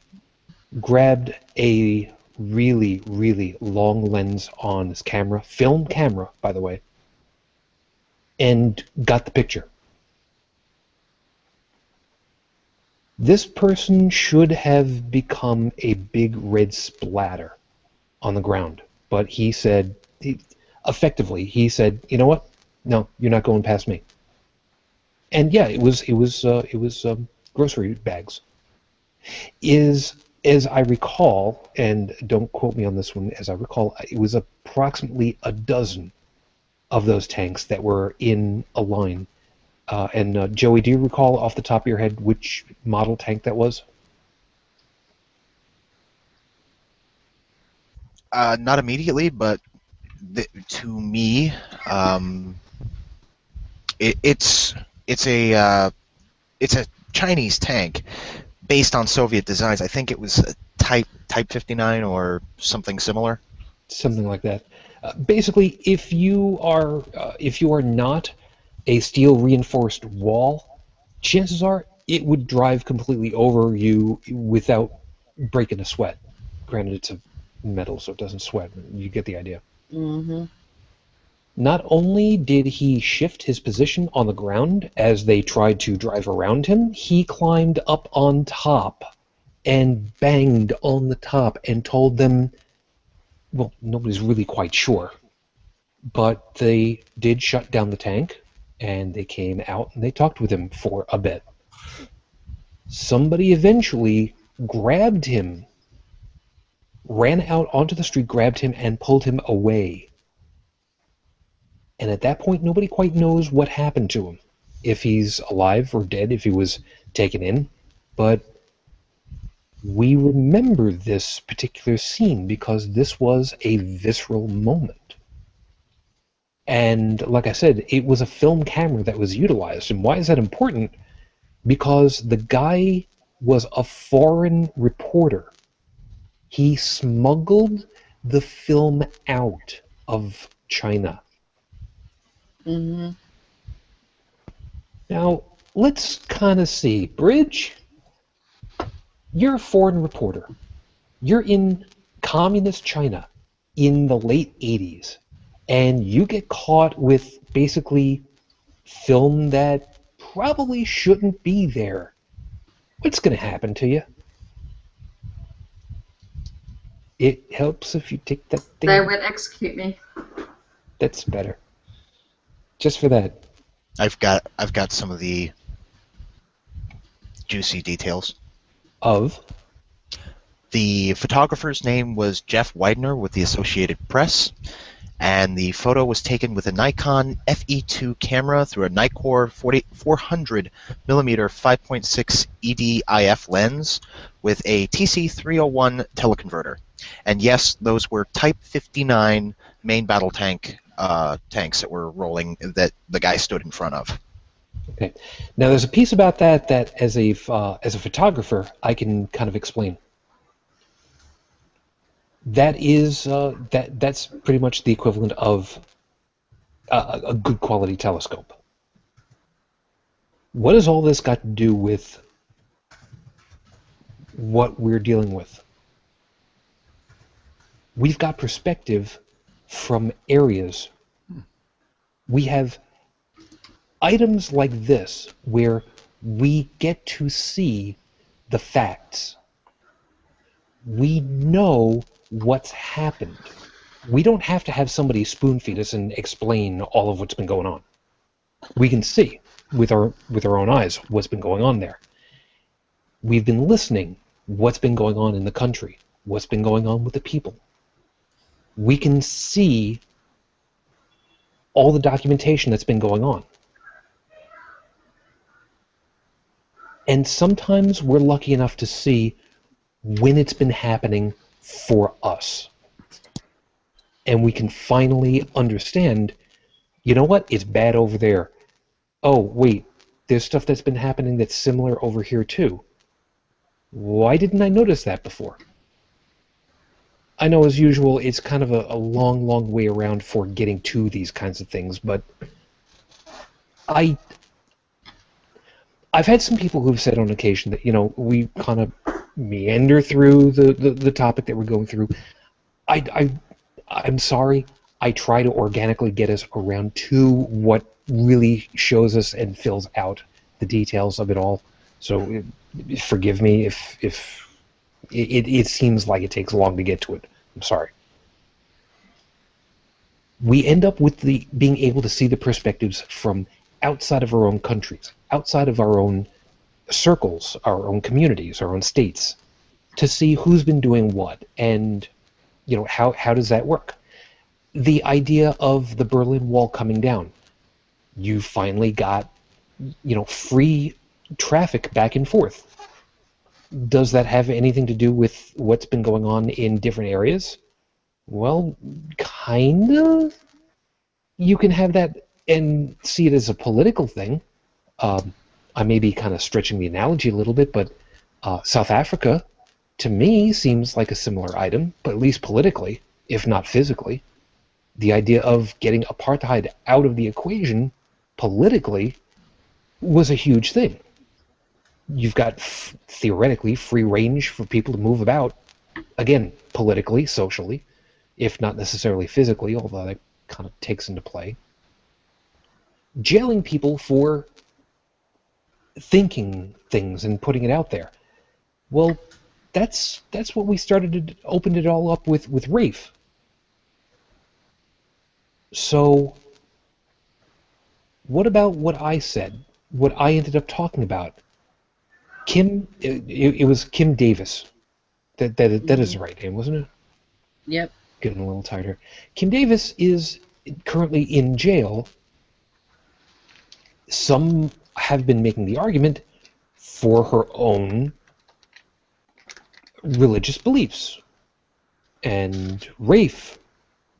grabbed a really, really long lens on his camera, film camera, by the way, and got the picture. This person should have become a big red splatter on the ground, but he said, effectively, he said, you know what? No, you're not going past me. And yeah, it was grocery bags. As I recall, and don't quote me on this one, as I recall, it was approximately a dozen of those tanks that were in a line. And Joey, do you recall off the top of your head which model tank that was? Not immediately, but to me, it's a Chinese tank based on Soviet designs. I think it was a Type 59 or something similar. Something like that. Basically, if you are not a steel reinforced wall, chances are it would drive completely over you without breaking a sweat. Granted, it's a metal, so it doesn't sweat. You get the idea. Mm-hmm. Not only did he shift his position on the ground as they tried to drive around him, he climbed up on top and banged on the top and told them, well, nobody's really quite sure, but they did shut down the tank, and they came out and they talked with him for a bit. Somebody eventually grabbed him, ran out onto the street, grabbed him, and pulled him away. And at that point, nobody quite knows what happened to him, if he's alive or dead, if he was taken in. But we remember this particular scene because this was a visceral moment. And like I said, it was a film camera that was utilized. And why is that important? Because the guy was a foreign reporter. He smuggled the film out of China. Mm-hmm. Now, let's kind of see. Bridge, you're a foreign reporter. You're in communist China in the late 80s, and you get caught with basically film that probably shouldn't be there. What's going to happen to you? It helps if you take that thing. They would execute me. That's better. Just for that. I've got some of the juicy details. Of? The photographer's name was Jeff Widener with the Associated Press, and the photo was taken with a Nikon FE2 camera through a Nikkor 400mm 5.6 EDIF lens with a TC301 teleconverter. And yes, those were Type 59 main battle tanks that were rolling that the guy stood in front of. Okay. Now there's a piece about that as a photographer I can kind of explain. That is that's pretty much the equivalent of a good quality telescope. What has all this got to do with what we're dealing with? We've got perspective from areas. We have items like this where we get to see the facts. We know what's happened. We don't have to have somebody spoon feed us and explain all of what's been going on. We can see with our own eyes what's been going on there. We've been listening what's been going on in the country, what's been going on with the people. We can see all the documentation that's been going on. And sometimes we're lucky enough to see when it's been happening for us. And we can finally understand, you know what, it's bad over there. Oh, wait, there's stuff that's been happening that's similar over here too. Why didn't I notice that before? I know, as usual, it's kind of a long, long way around for getting to these kinds of things, but I've had some people who've said on occasion that, you know, we kind of meander through the topic that we're going through. I'm sorry. I try to organically get us around to what really shows us and fills out the details of it all. So forgive me if it seems like it takes long to get to it. I'm sorry. We end up with being able to see the perspectives from outside of our own countries, outside of our own circles, our own communities, our own states, to see who's been doing what, and you know, how does that work? The idea of the Berlin Wall coming down, you finally got, you know, free traffic back and forth. Does that have anything to do with what's been going on in different areas? Well, kind of. You can have that and see it as a political thing. I may be kind of stretching the analogy a little bit, but South Africa, to me, seems like a similar item, but at least politically, if not physically. The idea of getting apartheid out of the equation politically was a huge thing. You've got, theoretically, free range for people to move about, again, politically, socially, if not necessarily physically, although that kind of takes into play. Jailing people for thinking things and putting it out there. Well, that's what we opened it all up with Rafe. So, what about what I said? What I ended up talking about? It was Kim Davis. That is the right name, wasn't it? Yep. Getting a little tighter. Kim Davis is currently in jail. Some have been making the argument for her own religious beliefs. And Rafe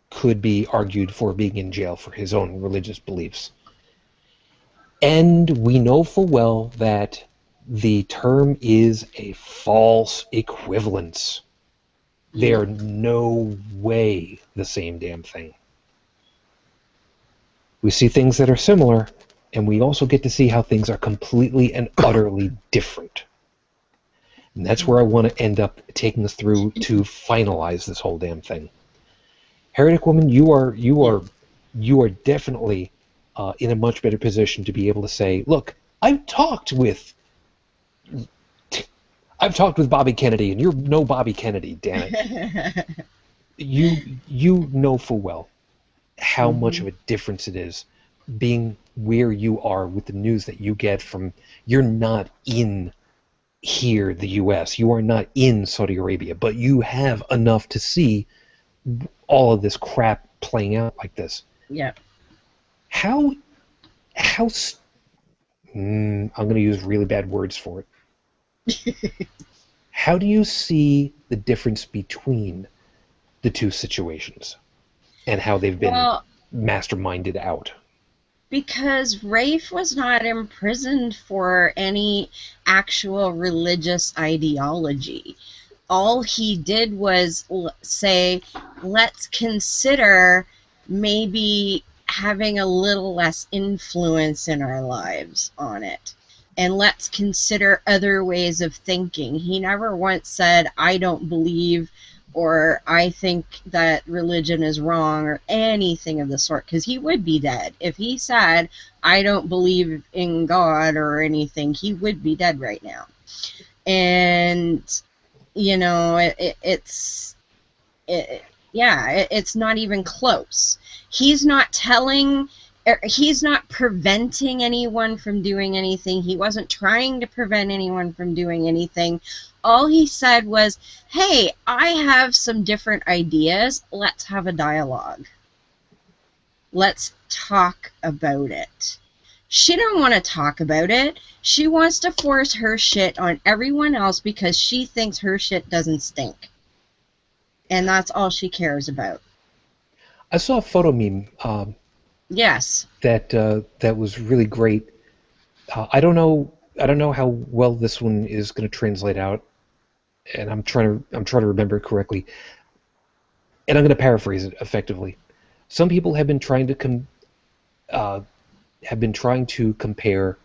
could be argued for being in jail for his own religious beliefs. And we know full well that the term is a false equivalence. They are no way the same damn thing. We see things that are similar, and we also get to see how things are completely and utterly different. And that's where I want to end up taking us through to finalize this whole damn thing. Heretic Woman, you are definitely in a much better position to be able to say, look, I've talked with Bobby Kennedy, and you're no Bobby Kennedy, damn it. You know full well how much of a difference it is being where you are with the news that you get from, you're not in here, the U.S., you are not in Saudi Arabia, but you have enough to see all of this crap playing out like this. Yeah. How I'm going to use really bad words for it. How do you see the difference between the two situations and how they've been masterminded out? Because Rafe was not imprisoned for any actual religious ideology. All he did was say, let's consider maybe having a little less influence in our lives on it. And let's consider other ways of thinking. He never once said, I don't believe, or I think that religion is wrong, or anything of the sort, because he would be dead. If he said, I don't believe in God or anything, he would be dead right now. And, you know, it's not even close. He's not preventing anyone from doing anything. He wasn't trying to prevent anyone from doing anything. All he said was, hey, I have some different ideas. Let's have a dialogue. Let's talk about it. She don't want to talk about it. She wants to force her shit on everyone else because she thinks her shit doesn't stink. And that's all she cares about. I saw a photo meme. Yes. That was really great. I don't know how well this one is going to translate out, and I'm trying to remember it correctly. And I'm going to paraphrase it effectively. Some people have been trying to compare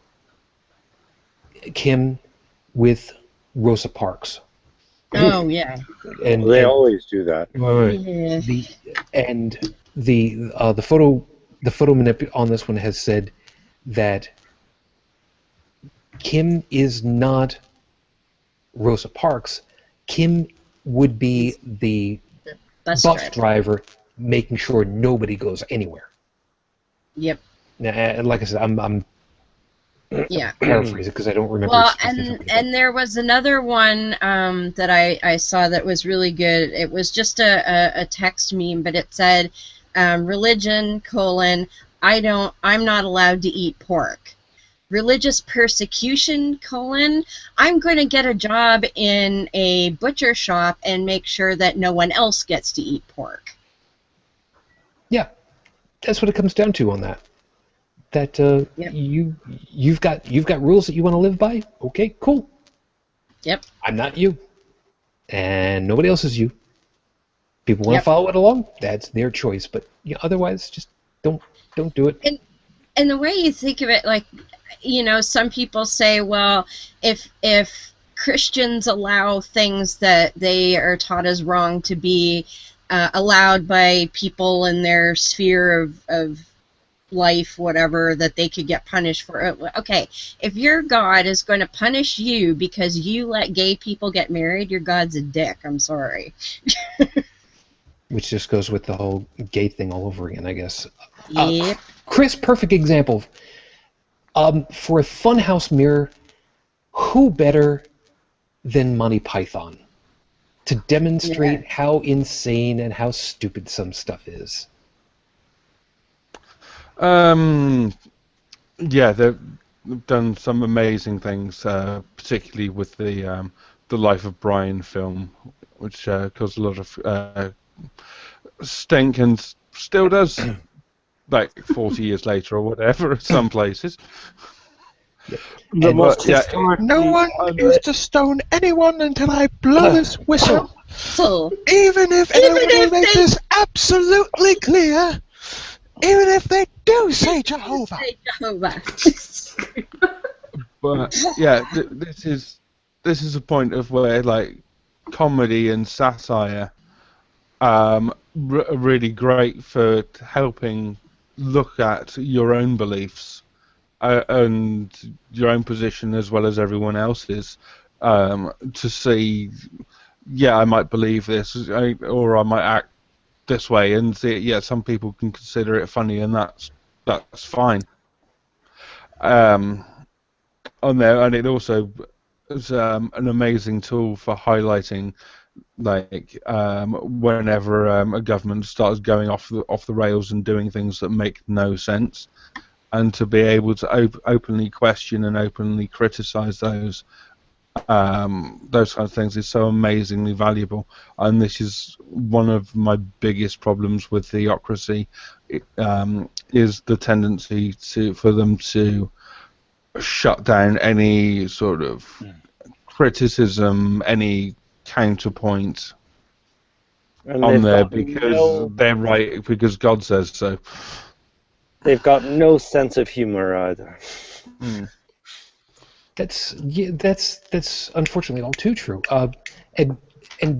Kim with Rosa Parks. Oh yeah. And they always do that. Yeah. The photo on this one has said that Kim is not Rosa Parks. Kim would be the bus driver, making sure nobody goes anywhere. Yep. Now, like I said, I'm paraphrasing because I don't remember. Well, and there was another one that I saw that was really good. It was just a text meme, but it said, religion, I'm not allowed to eat pork. Religious persecution, I'm going to get a job in a butcher shop and make sure that no one else gets to eat pork. Yeah, that's what it comes down to on that. That Yep. you've got rules that you want to live by. Okay, cool. Yep. I'm not you, and nobody else is you. People want to follow it along. That's their choice. But otherwise, just don't do it. And the way you think of it, like, some people say, well, if Christians allow things that they are taught as wrong to be allowed by people in their sphere of life, whatever, that they could get punished for. Okay, if your God is going to punish you because you let gay people get married, your God's a dick. I'm sorry. Which just goes with the whole gay thing all over again, I guess. Yep. Chris, perfect example. For a Funhouse mirror, who better than Monty Python to demonstrate how insane and how stupid some stuff is? Yeah, they've done some amazing things, particularly with the Life of Brian film, which caused a lot of stink and still does, like 40 years later or whatever, in some places. The most historic. No one is to stone anyone until I blow this whistle. Even if anyone will make this absolutely clear. Even if they do say Jehovah. But yeah, this is a point of where, like, comedy and satire are really great for helping look at your own beliefs and your own position as well as everyone else's, to see, I might believe this, or I might act this way, and see, some people can consider it funny, and that's that's fine. On there, and it also is an amazing tool for highlighting, like whenever a government starts going off the rails and doing things that make no sense, and to be able to openly question and openly criticize those kind of things is so amazingly valuable. And this is one of my biggest problems with theocracy, is the tendency for them to shut down any sort of criticism, any counterpoint And on they've there got because they're right, because God says so. they've got no sense of humor either. That's unfortunately all too true. And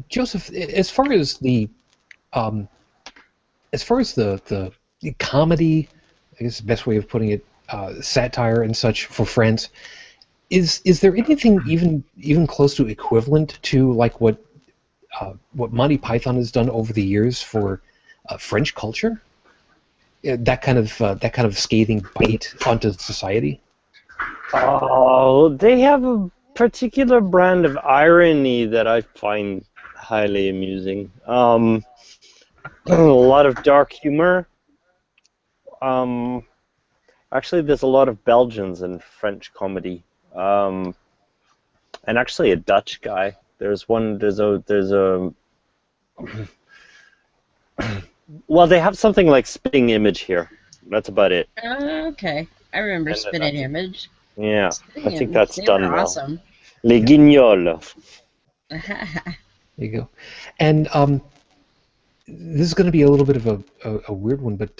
Joseph, as far as the comedy, I guess the best way of putting it, satire and such for France, is there anything even close to equivalent to like what Monty Python has done over the years for French culture? That kind of scathing bite onto society. Oh, they have a particular brand of irony that I find highly amusing. A lot of dark humor. Actually, there's a lot of Belgians in French comedy, and actually a Dutch guy. There's a. Well, they have something like Spitting Image here. That's about it. Okay, I remember And Spitting Image. Yeah, Spitting I think Image, that's they done were well. awesome. Les Guignols. There you go. And this is going to be a little bit of a weird one, but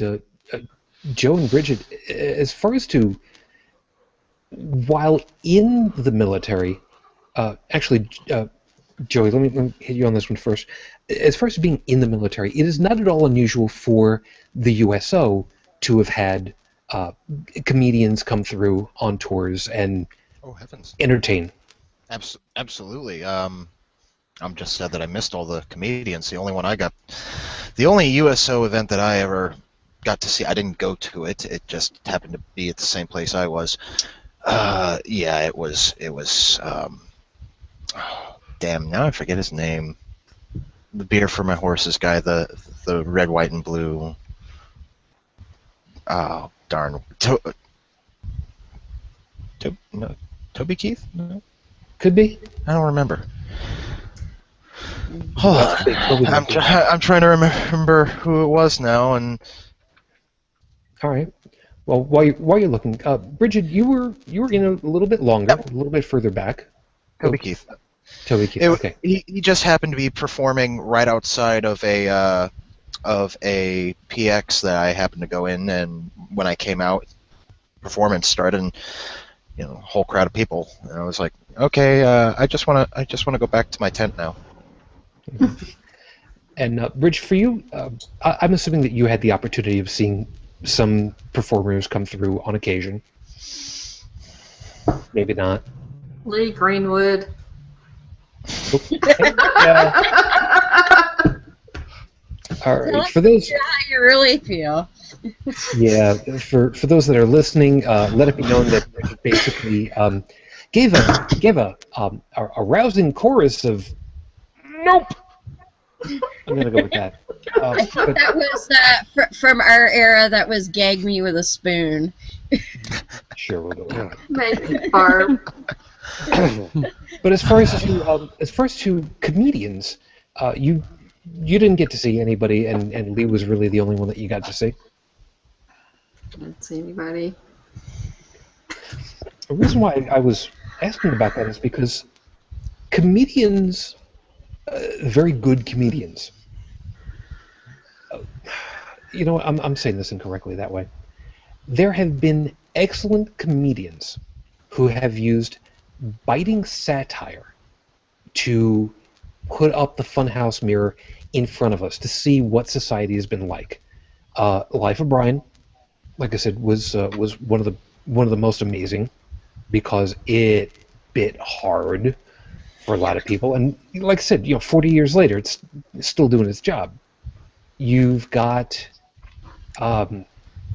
Joe and Bridget, as far as to while in the military, actually, Joey, let me hit you on this one first. As far as being in the military, it is not at all unusual for the USO to have had comedians come through on tours and entertain. Absolutely. I'm just sad that I missed all the comedians. The only USO event that I ever got to see, I didn't go to it. It just happened to be at the same place I was. Yeah, it was. Damn, now I forget his name. The Beer for My Horses guy, the red, white, and blue. Oh, darn. No, Toby Keith? No, Could be. I don't remember. Hold on. I'm trying to remember who it was now, and. All right. Well, while you're looking, Bridget, you were in a little bit longer, a little bit further back. Toby Keith. Toby Keith. Okay. He just happened to be performing right outside of a PX that I happened to go in, and when I came out, performance started, and a whole crowd of people. And I was like, okay, I just want to go back to my tent now. And Bridge, for you, I'm assuming that you had the opportunity of seeing some performers come through on occasion. Maybe not. Lee Greenwood. All right. For those, how you really feel. yeah. For those that are listening, let it be known that Bridget basically gave a rousing chorus of "Nope." I'm gonna go with that. I think that was from our era. That was "Gag Me with a Spoon." Sure, we'll go with that. Maybe Barb. But as far as to comedians, you didn't get to see anybody, and Lee was really the only one that you got to see. I didn't see anybody. The reason why I was asking about that is because comedians, very good comedians. I'm saying this incorrectly that way. There have been excellent comedians who have used biting satire to put up the Funhouse mirror in front of us to see what society has been like. Life of Brian, like I said, was one of the most amazing because it bit hard for a lot of people, and like I said, 40 years later, it's still doing its job. You've got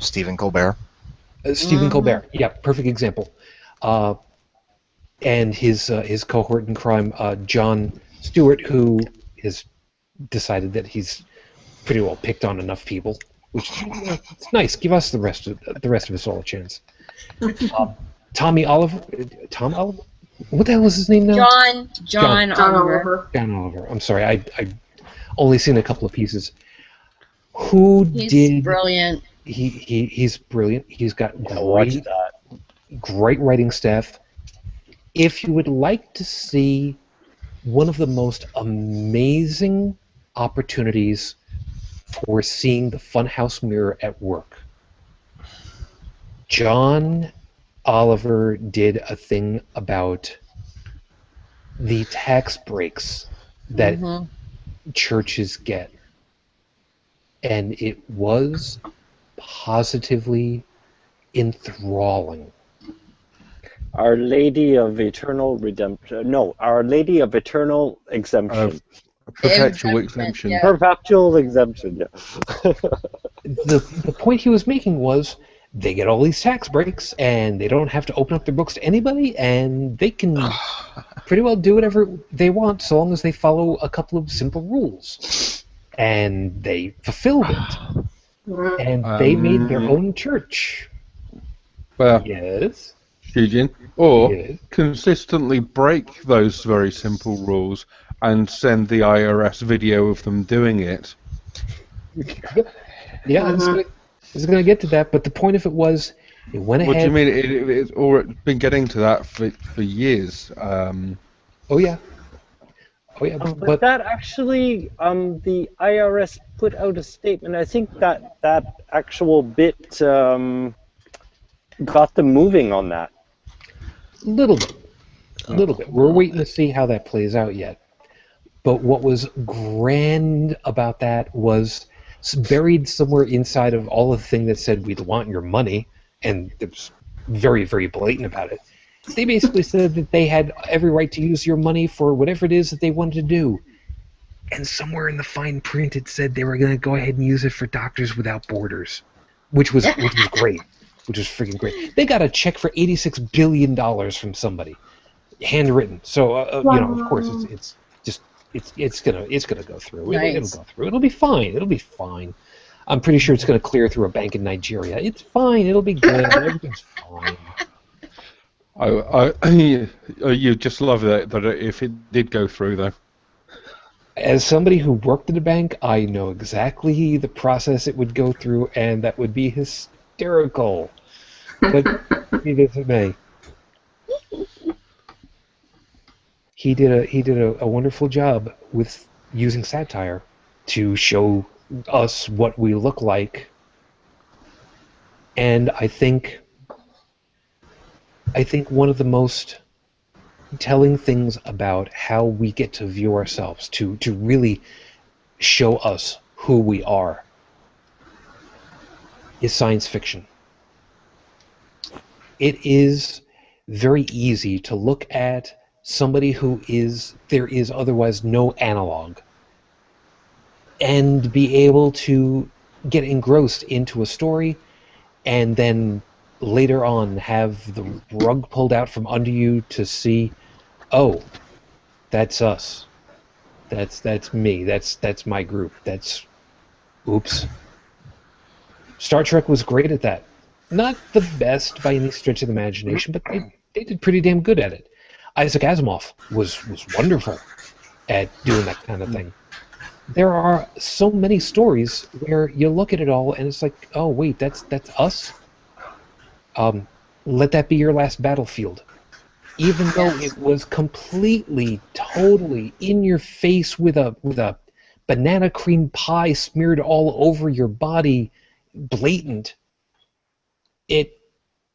Stephen Colbert. Stephen Colbert, yeah, perfect example. And his cohort in crime, Jon Stewart, who has decided that he's pretty well picked on enough people, which it's nice. Give us the rest of us all a chance. Tom Oliver, what the hell is his name now? John Oliver. John Oliver. I'm sorry, I only seen a couple of pieces. He's brilliant. He's brilliant. He's got Watch that. great writing staff. If you would like to see one of the most amazing opportunities for seeing the Funhouse mirror at work, John Oliver did a thing about the tax breaks that churches get, and it was positively enthralling. Our Lady of Eternal Redemption. No, Our Lady of Eternal Exemption. Perpetual exemption. Yeah. Perpetual exemption, yeah. The point he was making was they get all these tax breaks and they don't have to open up their books to anybody, and they can pretty well do whatever they want so long as they follow a couple of simple rules. And they fulfilled it. And they made their own church. Well, Yes. Eugene, or Yes. consistently break those very simple rules and send the IRS video of them doing it. Yeah, I was going to get to that, but the point of it was, it went ahead. What do you mean? It's been getting to that for years. Oh yeah, But that actually, the IRS put out a statement. I think that actual bit got them moving on that. little bit. We're waiting to see how that plays out yet. But what was grand about that was buried somewhere inside of all the thing that said we'd want your money, and it was very, very blatant about it. They basically said that they had every right to use your money for whatever it is that they wanted to do. And somewhere in the fine print it said they were going to go ahead and use it for Doctors Without Borders, which was great. Which was freaking great. They got a check for $86 billion from somebody, handwritten. So of course it's gonna go through. Nice. It'll go through. It'll be fine. It'll be fine. I'm pretty sure it's gonna clear through a bank in Nigeria. It's fine. It'll be good. Everything's fine. You just love that if it did go through, though. As somebody who worked at a bank, I know exactly the process it would go through, and that would be hysterical. But he did it may. He did a wonderful job with using satire to show us what we look like, and I think one of the most telling things about how we get to view ourselves, to really show us who we are, is science fiction. It is very easy to look at somebody there is otherwise no analog, and be able to get engrossed into a story, and then later on have the rug pulled out from under you to see, oh, that's us. That's me. That's my group. Oops. Star Trek was great at that. Not the best by any stretch of the imagination, but they did pretty damn good at it. Isaac Asimov was wonderful at doing that kind of thing. There are so many stories where you look at it all and it's like, oh wait, that's us. Let that be your last battlefield. Even though it was completely, totally in your face with a banana cream pie smeared all over your body, blatant, it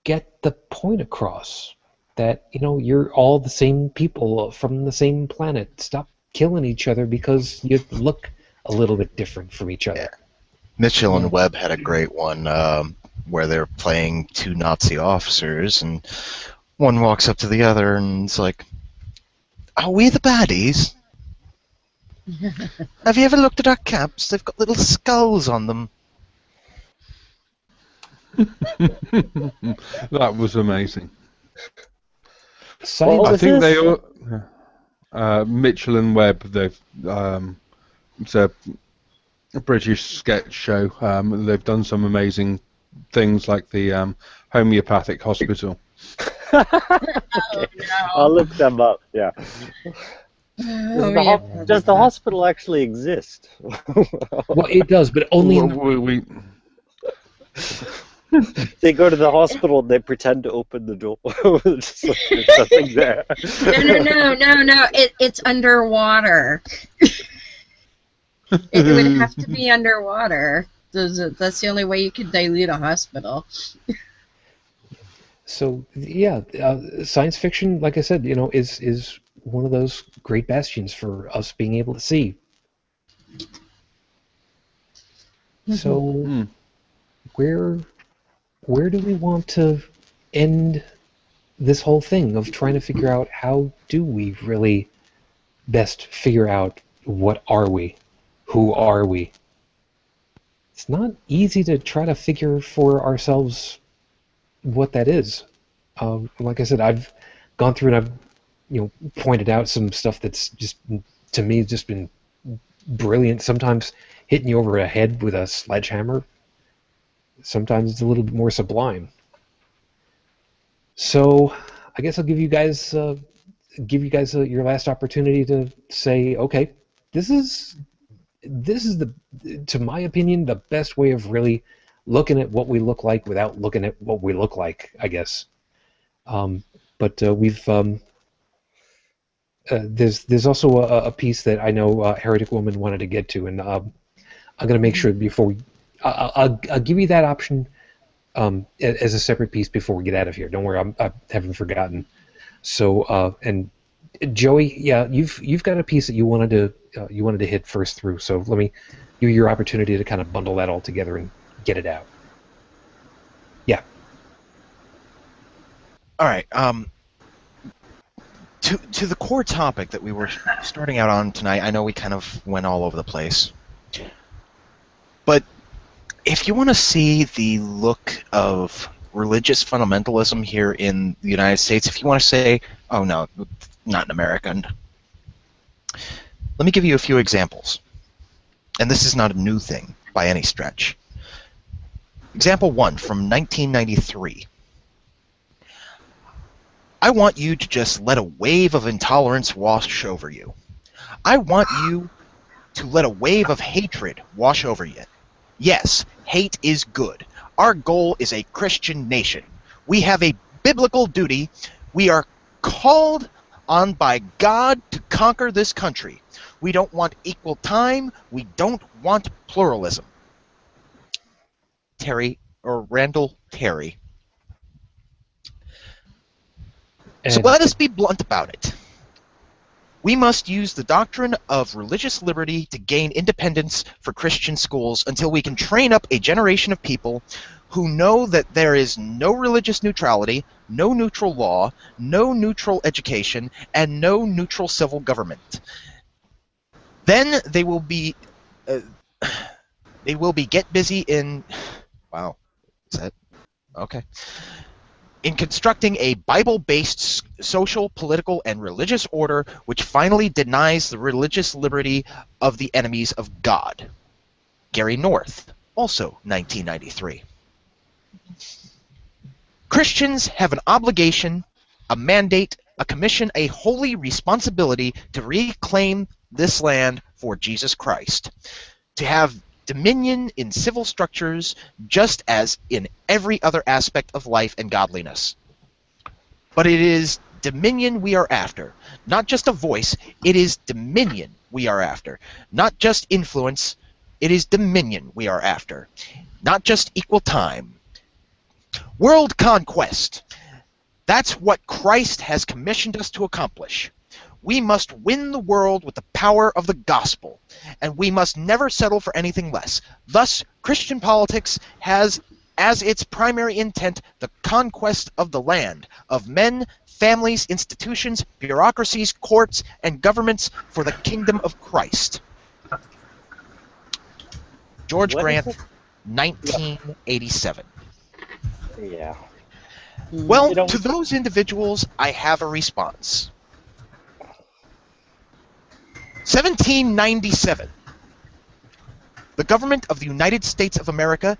get the point across that, you're all the same people from the same planet. Stop killing each other because you look a little bit different from each other. Yeah. Mitchell and Webb had a great one where they're playing two Nazi officers, and one walks up to the other and it's like, are we the baddies? Have you ever looked at our caps? They've got little skulls on them. That was amazing. Science. I was think this? they all Mitchell and Webb. They've it's a British sketch show. They've done some amazing things like the homeopathic hospital. Okay, I'll look them up. Yeah. Does the hospital actually exist? Well, it does, but only in the We They go to the hospital and they pretend to open the door. Just like there's nothing there. No. It's underwater. It would have to be underwater. That's the only way you could dilute a hospital. So yeah, science fiction, like I said, is one of those great bastions for us being able to see. So where do we want to end this whole thing of trying to figure out how do we really best figure out what are we? Who are we? It's not easy to try to figure for ourselves what that is. Like I said, I've gone through and I've pointed out some stuff that's just, to me, just been brilliant. Sometimes hitting you over the head with a sledgehammer. Sometimes it's a little bit more sublime. So I guess I'll give you guys your last opportunity to say, okay, this is the, to my opinion, the best way of really looking at what we look like without looking at what we look like, I guess. But we've there's also a piece that I know Heretic Woman wanted to get to, and I'm going to make sure before we I'll give you that option as a separate piece before we get out of here. Don't worry, I haven't forgotten. So and Joey, yeah, you've got a piece that you wanted to hit first through. So let me give you your opportunity to kind of bundle that all together and get it out. Yeah. All right. To the core topic that we were starting out on tonight, I know we kind of went all over the place. But if you want to see the look of religious fundamentalism here in the United States, if you want to say, oh no, not in America, let me give you a few examples. And this is not a new thing by any stretch. Example 1 from 1993. I want you to just let a wave of intolerance wash over you. I want you to let a wave of hatred wash over you. Yes, hate is good. Our goal is a Christian nation. We have a biblical duty. We are called on by God to conquer this country. We don't want equal time. We don't want pluralism. Randall Terry. So let us be blunt about it. We must use the doctrine of religious liberty to gain independence for Christian schools until we can train up a generation of people who know that there is no religious neutrality, no neutral law, no neutral education, and no neutral civil government. Then they will be get busy in wow, is that okay? In constructing a Bible-based social, political, and religious order which finally denies the religious liberty of the enemies of God. Gary North, also 1993. Christians have an obligation, a mandate, a commission, a holy responsibility to reclaim this land for Jesus Christ, to have dominion in civil structures just as in every other aspect of life and godliness. But it is dominion we are after, not just a voice, it is dominion we are after, not just influence, it is dominion we are after, not just equal time. World conquest. That's what Christ has commissioned us to accomplish. We must win the world with the power of the gospel, and we must never settle for anything less. Thus, Christian politics has as its primary intent the conquest of the land, of men, families, institutions, bureaucracies, courts, and governments for the kingdom of Christ. George Grant, 1987. Yeah. Well, You know, to those individuals, I have a response. 1797. The government of the United States of America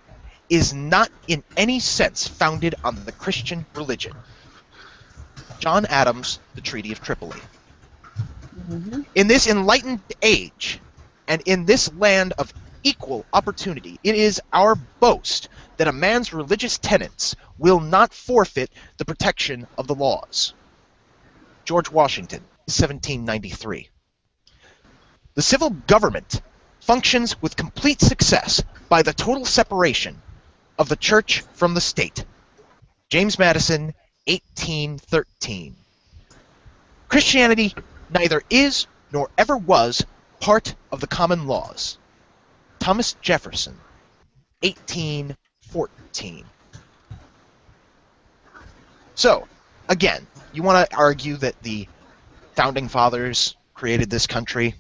is not in any sense founded on the Christian religion. John Adams, The Treaty of Tripoli. Mm-hmm. In this enlightened age, and in this land of equal opportunity, it is our boast that a man's religious tenets will not forfeit the protection of the laws. George Washington, 1793. The civil government functions with complete success by the total separation of the church from the state. James Madison, 1813. Christianity neither is nor ever was part of the common laws. Thomas Jefferson, 1814. So, again, you want to argue that the founding fathers created this country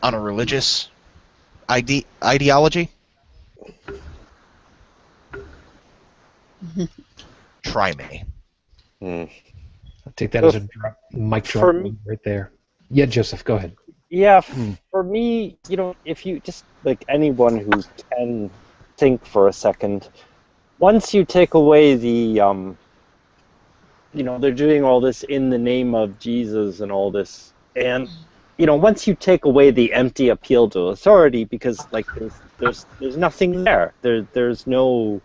on a religious ideology? Try me. mm. I'll take that So as a mic drop for me, right there. Yeah, Joseph, go ahead. yeah, Hmm. for me, if you just like anyone who can think for a second, once you take away the they're doing all this in the name of Jesus and all this, and once you take away the empty appeal to authority, because like there's nothing there. There's no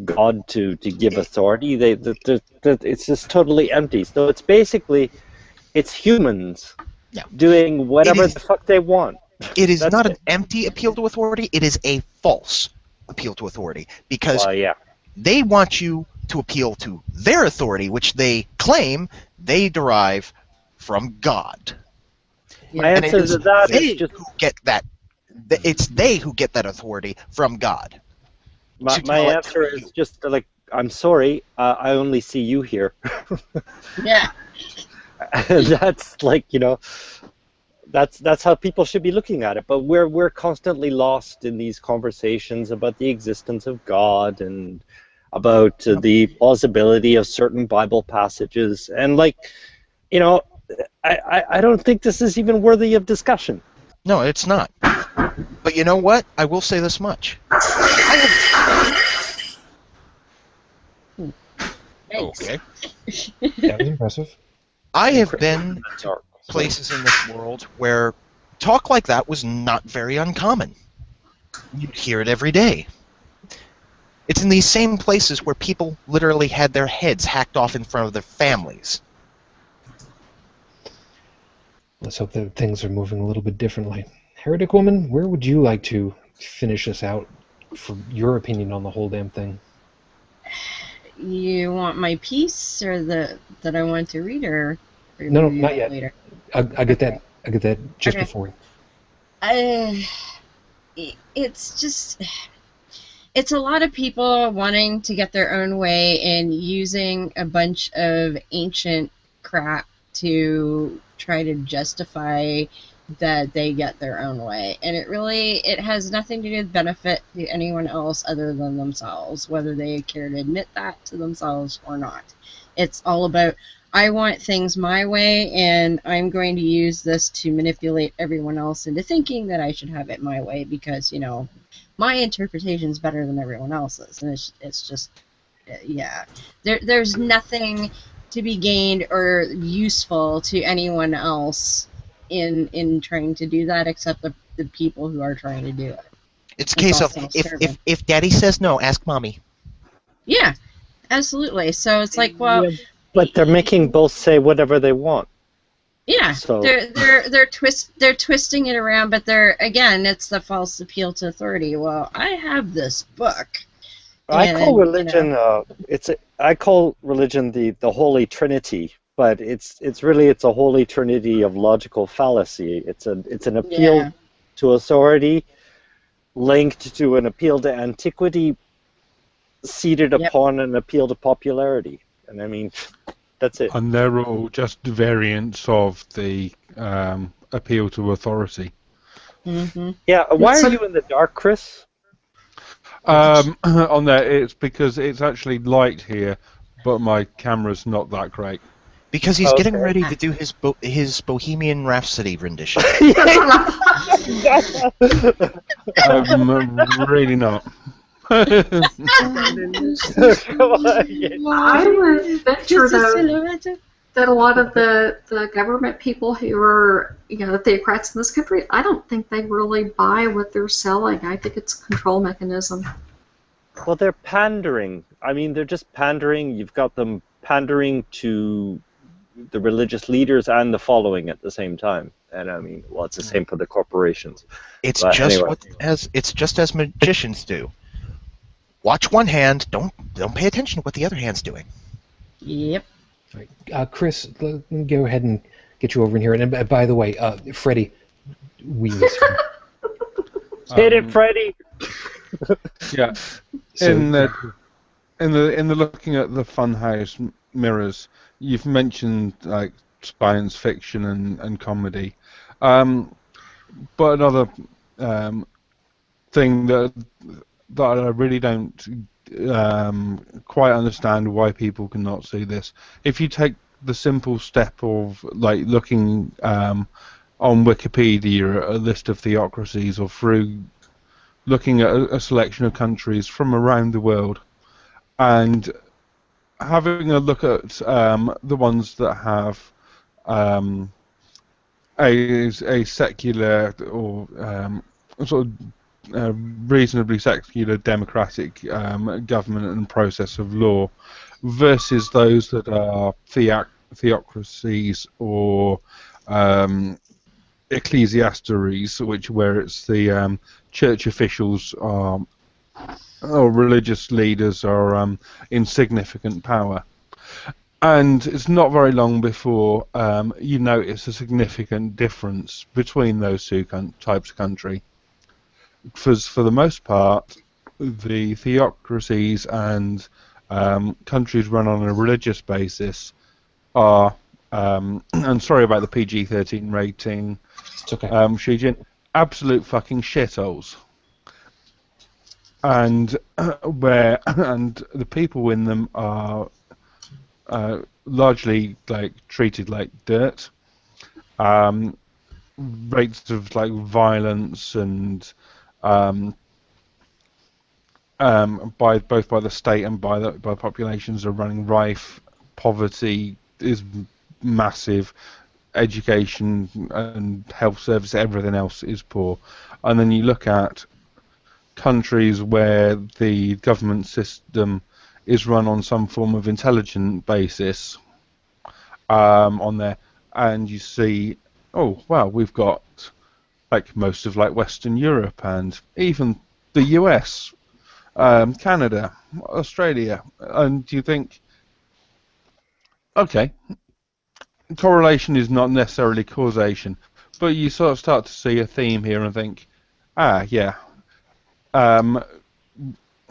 God to give authority. It's just totally empty. So it's basically it's humans Yeah. doing whatever the fuck they want. It is That's not an it. empty appeal to authority, it is a false appeal to authority, because Well, yeah. they want you to appeal to their authority, which they claim they derive from God. My And it answer is to that is they just who get that. It's they who get that authority from God. my to tell it answer to is you. just like, I'm sorry, I only see you here. Yeah. That's like, that's how people should be looking at it. But we're constantly lost in these conversations about the existence of God and about the plausibility of certain Bible passages, and like, I don't think this is even worthy of discussion. No, it's not. But you know what? I will say this much. Okay. That was impressive. I have been to Dark. places in this world where talk like that was not very uncommon. You'd hear it every day. It's in these same places where people literally had their heads hacked off in front of their families. Let's hope that things are moving a little bit differently. Heretic Woman, where would you like to finish us out for your opinion on the whole damn thing? You want my piece or that I want to read, or No, review not yet. later? I get that. I get that just Okay. before. It's just, it's a lot of people wanting to get their own way and using a bunch of ancient crap to try to justify that they get their own way, and it has nothing to do with benefit to anyone else other than themselves, whether they care to admit that to themselves or not. It's all about, I want things my way, and I'm going to use this to manipulate everyone else into thinking that I should have it my way because, my interpretation is better than everyone else's. And it's just, yeah. There's nothing to be gained or useful to anyone else in trying to do that except the people who are trying to do it. It's a case all of self-serving. if daddy says no, ask mommy. Yeah, absolutely. So it's like, well, Yeah, but they're making both say whatever they want. yeah, So they're twisting it around, but again, it's the false appeal to authority. Well, I have this book. I call And, religion I call religion the Holy Trinity, but it's a Holy Trinity of logical fallacy. It's an appeal Yeah. to authority linked to an appeal to antiquity seated Yep. upon an appeal to popularity. And I mean, that's it. And they're all just variants of the appeal to authority. Mm-hmm. Yeah, why It's are a- you in the dark, Chris? On there, it's because it's actually light here, but my camera's not that great. Because he's getting Okay. ready to do his Bohemian Rhapsody rendition. Really not. I would venture, though, that a lot of the government people who are, the theocrats in this country, I don't think they really buy what they're selling. I think it's a control mechanism. Well, they're pandering. I mean, they're just pandering. You've got them pandering to the religious leaders and the following at the same time. And I mean, well, it's the same for the corporations. It's But just anyway. it's just as magicians do. Watch one hand, don't pay attention to what the other hand's doing. Yep. Right. Chris, let me go ahead and get you over in here. And by the way, Freddie, we miss you. Hit it, Freddie. Yeah. So, In the looking at the Funhouse mirrors, you've mentioned like science fiction and comedy, but another thing that I really don't quite understand why people cannot see this. If you take the simple step of like looking on Wikipedia at a list of theocracies, or through looking at a selection of countries from around the world, and having a look at the ones that have a secular or sort of reasonably secular democratic government and process of law, versus those that are theocracies or ecclesiasteries, where it's the church officials or religious leaders are in significant power. And it's not very long before you notice a significant difference between those two types of country. Because for the most part, the theocracies and countries run on a religious basis are, and sorry about the PG-13 rating, it's okay. Shijin, absolute fucking shitholes. And and the people in them are largely like treated like dirt. Rates of like violence and by both by the state and by the populations are running rife. Poverty is massive. Education and health service, everything else is poor. And then you look at countries where the government system is run on some form of intelligent basis on there, and you see, oh wow, we've got like most of like Western Europe and even the US, Canada, Australia, and you think, okay, correlation is not necessarily causation, but you sort of start to see a theme here and think, yeah,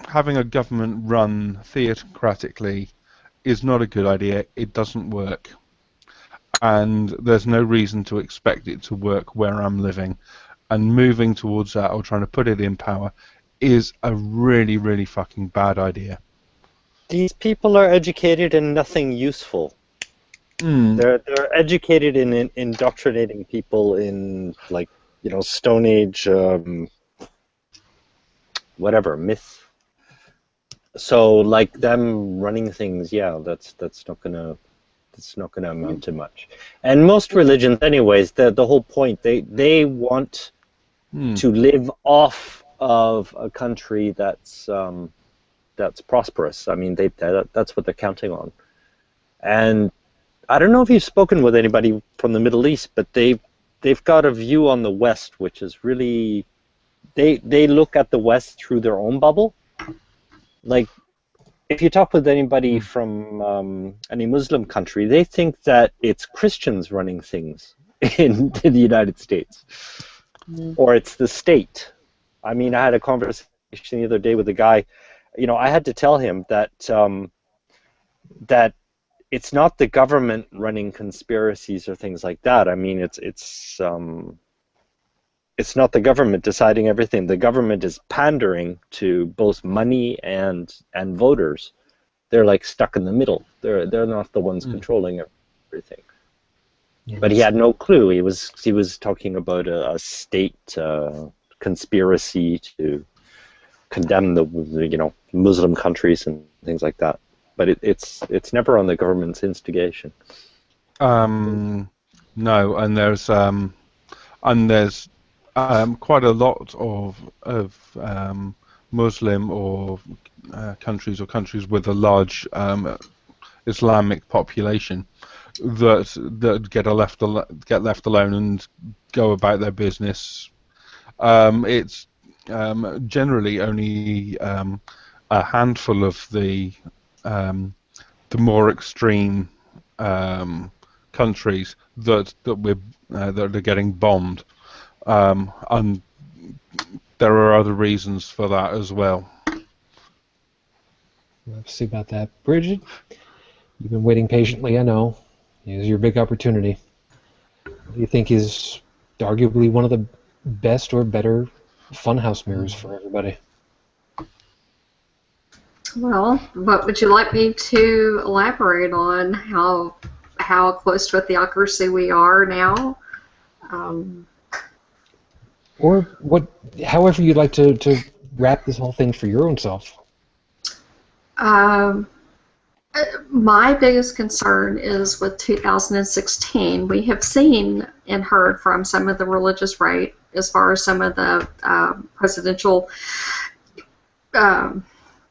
having a government run theocratically is not a good idea. It doesn't work. And there's no reason to expect it to work where I'm living. And moving towards that or trying to put it in power is a really, really fucking bad idea. These people are educated in nothing useful. They're educated in indoctrinating people in, like, Stone Age, whatever, myth. So like them running things, yeah, that's not gonna amount to much. And most religions, anyways, the whole point, they want to live off of a country that's prosperous. I mean, that's what they're counting on. And I don't know if you've spoken with anybody from the Middle East, but they've got a view on the West which is really, they look at the West through their own bubble. Like, if you talk with anybody from any Muslim country, they think that it's Christians running things in the United States, or it's the state. I mean, I had a conversation the other day with a guy. I had to tell him that that it's not the government running conspiracies or things like that. I mean, it's it's not the government deciding everything. The government is pandering to both money and voters. They're like stuck in the middle. They're not the ones controlling everything. Yes. But he had no clue. He was talking about a state conspiracy to condemn the Muslim countries and things like that. But it's never on the government's instigation. No, and there's quite a lot of Muslim or countries with a large Islamic population that get left alone and go about their business. It's generally only a handful of the more extreme countries that are getting bombed, and there are other reasons for that as well. Let's see about that. Bridget, you've been waiting patiently, I know. Here's your big opportunity. What do you think is arguably one of the best or better Funhouse mirrors for everybody? Well, what would you like me to elaborate on? How close to a theocracy we are now? Or however you'd like to wrap this whole thing for your own self. My biggest concern is with 2016. We have seen and heard from some of the religious right as far as some of the presidential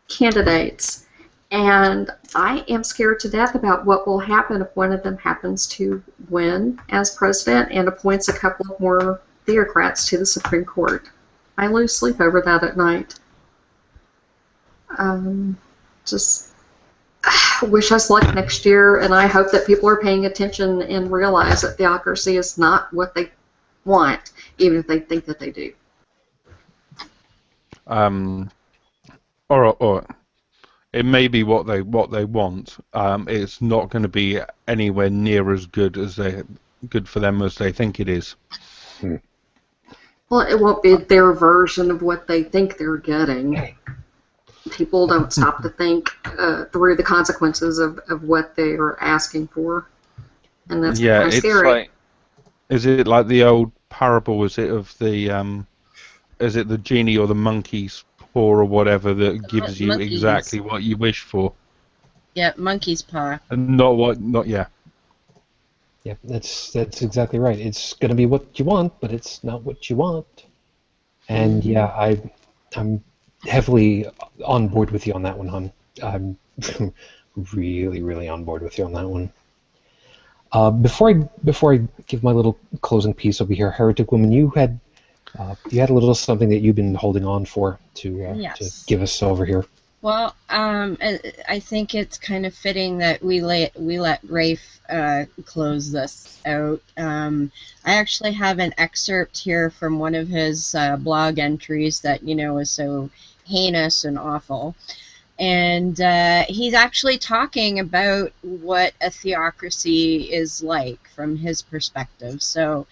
candidates. And I am scared to death about what will happen if one of them happens to win as president and appoints a couple of more theocrats to the Supreme Court. I lose sleep over that at night. Just wish us luck next year, and I hope that people are paying attention and realize that theocracy is not what they want, even if they think that they do. Or it may be what they want. It's not going to be anywhere near as good for them as they think it is. Well, it won't be their version of what they think they're getting. People don't stop to think through the consequences of what they are asking for, and that's kind of scary. Is it like the old parable? Is it of the is it the genie or the monkey's paw or whatever that gives you exactly what you wish for? Yeah, monkey's paw. And yeah. Yeah, that's exactly right. It's going to be what you want, but it's not what you want. And yeah, I'm heavily on board with you on that one, hon. I'm really, really on board with you on that one. Before I give my little closing piece over here, Heretic Woman, you had a little something that you've been holding on for to give us over here. Well, I think it's kind of fitting that we let Rafe close this out. I actually have an excerpt here from one of his blog entries that is so heinous and awful, and he's actually talking about what a theocracy is like from his perspective. So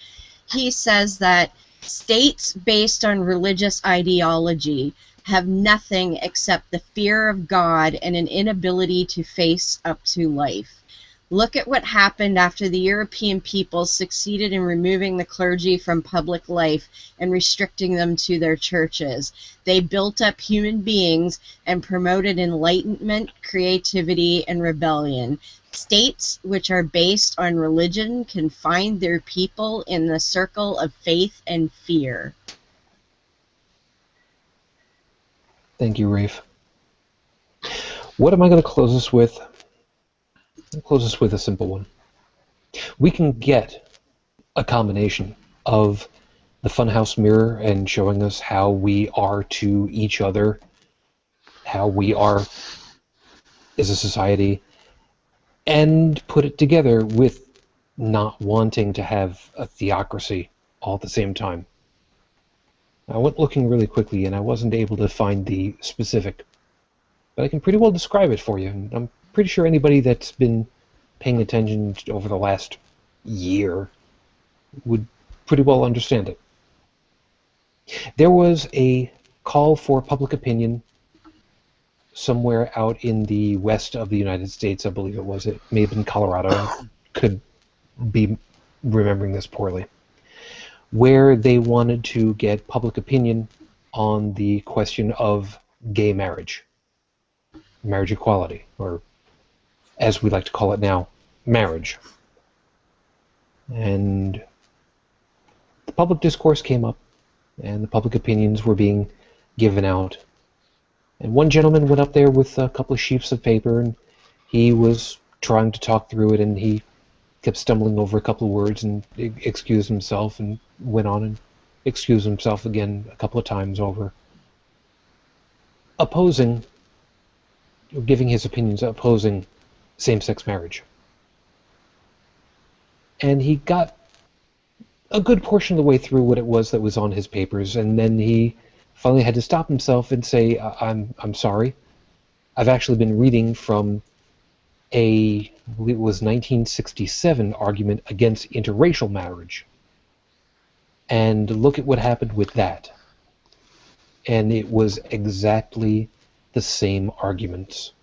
he says that states based on religious ideology have nothing except the fear of God and an inability to face up to life. Look at what happened after the European peoples succeeded in removing the clergy from public life and restricting them to their churches. They built up human beings and promoted enlightenment, creativity, and rebellion. States which are based on religion can find their people in the circle of faith and fear. Thank you, Rafe. What am I going to close this with? I'll close this with a simple one. We can get a combination of the Funhouse mirror and showing us how we are to each other, how we are as a society, and put it together with not wanting to have a theocracy all at the same time. I went looking really quickly and I wasn't able to find the specific, but I can pretty well describe it for you. And I'm pretty sure anybody that's been paying attention over the last year would pretty well understand it. There was a call for public opinion somewhere out in the west of the United States, I believe it was. It may have been Colorado. I could be remembering this poorly. Where they wanted to get public opinion on the question of gay marriage equality, or as we like to call it now, marriage. And the public discourse came up, and the public opinions were being given out. And one gentleman went up there with a couple of sheets of paper, and he was trying to talk through it, and he kept stumbling over a couple of words and excused himself and went on and excused himself again a couple of times over. Opposing, or giving his opinions opposing same-sex marriage. And he got a good portion of the way through what it was that was on his papers, and then he finally had to stop himself and say, I'm sorry. I've actually been reading from I believe it was 1967 argument against interracial marriage. And look at what happened with that. And it was exactly the same arguments.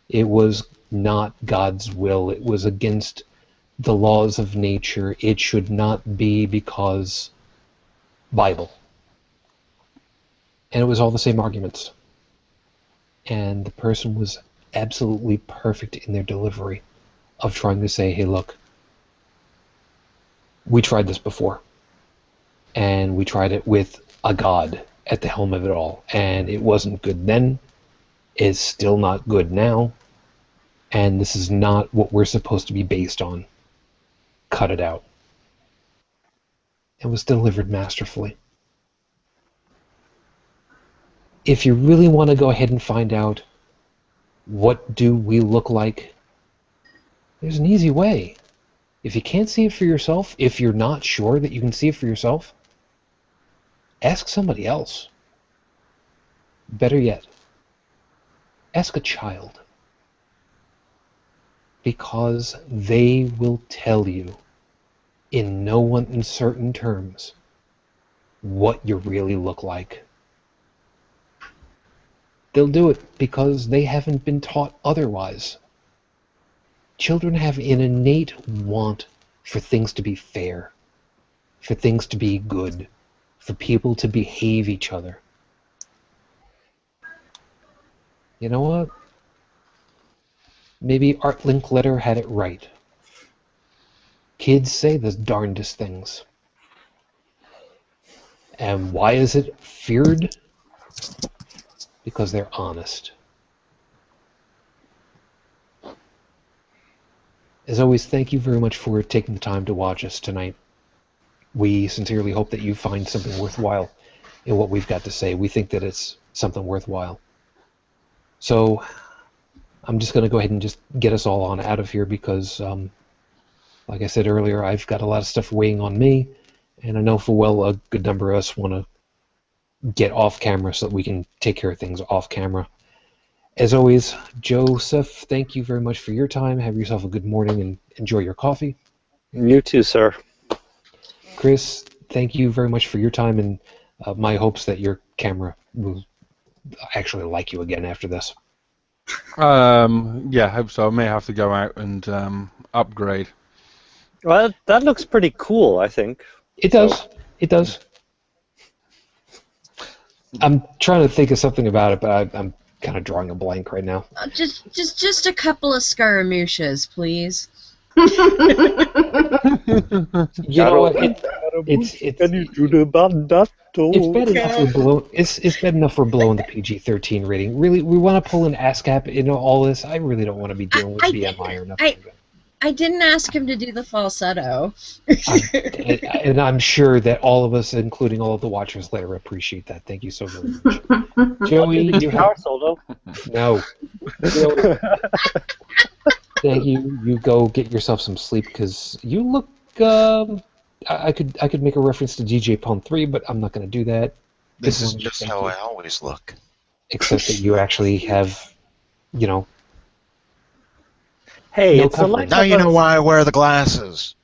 It was not God's will. It was against the laws of nature. It should not be because Bible. And it was all the same arguments. And the person was absolutely perfect in their delivery of trying to say, hey, look, we tried this before. And we tried it with a God at the helm of it all. And it wasn't good then. It's still not good now. And this is not what we're supposed to be based on. Cut it out. It was delivered masterfully. If you really want to go ahead and find out what do we look like, there's an easy way. If you can't see it for yourself, if you're not sure that you can see it for yourself, ask somebody else. Better yet, ask a child. Because they will tell you in no uncertain terms what you really look like. They'll do it because they haven't been taught otherwise. Children have an innate want for things to be fair, for things to be good, for people to behave each other. You know what? Maybe Art Linkletter had it right. Kids say the darndest things. And why is it feared? Because they're honest. As always, thank you very much for taking the time to watch us tonight. We sincerely hope that you find something worthwhile in what we've got to say. We think that it's something worthwhile. So, I'm just going to go ahead and just get us all on out of here because, like I said earlier, I've got a lot of stuff weighing on me, and I know full well a good number of us want to get off camera so that we can take care of things off camera. As always, Joseph, thank you very much for your time. Have yourself a good morning and enjoy your coffee. You too, sir. Chris, thank you very much for your time, and my hopes that your camera will actually like you again after this. Yeah, I hope so. I may have to go out and upgrade. Well, that looks pretty cool, I think. It does. It does. I'm trying to think of something about it, but I'm kind of drawing a blank right now. Just a couple of Scaramoushes, please. You know what? It's bad enough we're below. It's bad enough we're below the PG-13 rating. Really, we want to pull an ASCAP into all this. I really don't want to be dealing with BMI or nothing. I didn't ask him to do the falsetto. And I'm sure that all of us, including all of the watchers later, appreciate that. Thank you so very much. Joey, you power solo. No. Joey, thank you. You go get yourself some sleep because you look. I could make a reference to DJ Pwn 3, but I'm not going to do that. This is just how I always look. Except that you actually have, you know. Hey, No it's the coverage. life Now of you know a- why I wear the glasses.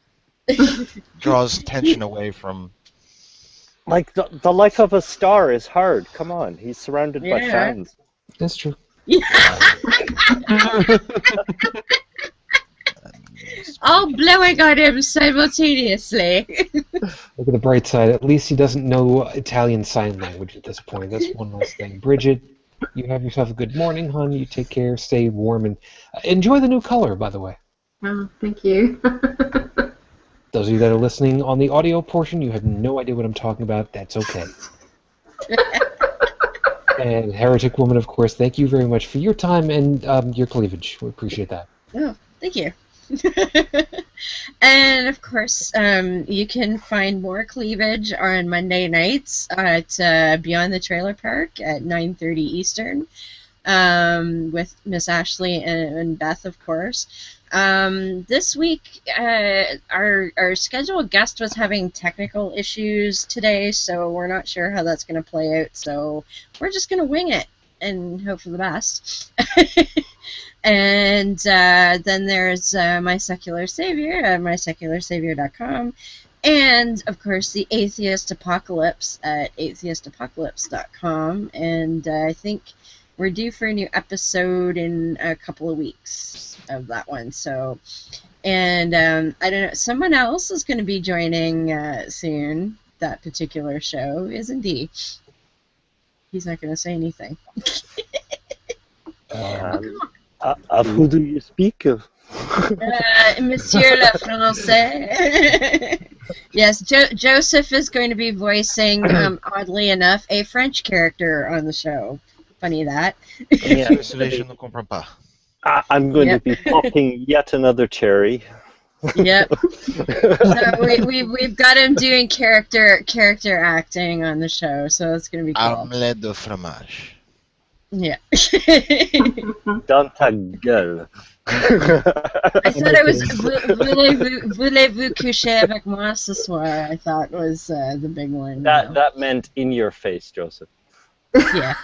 Draws attention away from Like the life of a star is hard. Come on, he's surrounded by Yeah. fans. That's true. All blowing on him simultaneously. Look at the bright side. At least he doesn't know Italian Sign Language at this point. That's one less thing. Bridget, you have yourself a good morning, hon. You take care. Stay warm and enjoy the new color, by the way. Oh, thank you. Those of you that are listening on the audio portion, you have no idea what I'm talking about. That's okay. And Heretic Woman, of course, thank you very much for your time and your cleavage. We appreciate that. Oh, thank you. And of course, you can find more cleavage on Monday nights at Beyond the Trailer Park at 9:30 Eastern with Miss Ashley and Beth, of course. This week, our scheduled guest was having technical issues today, so we're not sure how that's going to play out. So we're just going to wing it and hope for the best. And then there's My Secular Savior at mysecularsavior.com. And, of course, the Atheist Apocalypse at atheistapocalypse.com. And I think we're due for a new episode in a couple of weeks of that one. So, and I don't know, someone else is going to be joining soon. That particular show is indeed. He's not going to say anything. Of who do you speak of? Monsieur le Français. Yes, Joseph is going to be voicing, oddly enough, a French character on the show. Funny that. Yeah. Je ne comprends pas. I'm going to be popping yet another cherry. Yep. So we've got him doing character acting on the show, so it's going to be cool. Omelette de fromage. Yeah. Dans ta gueule. I thought it was voulez-vous coucher avec moi ce soir? I thought was the big one. That meant in your face, Joseph. Yeah.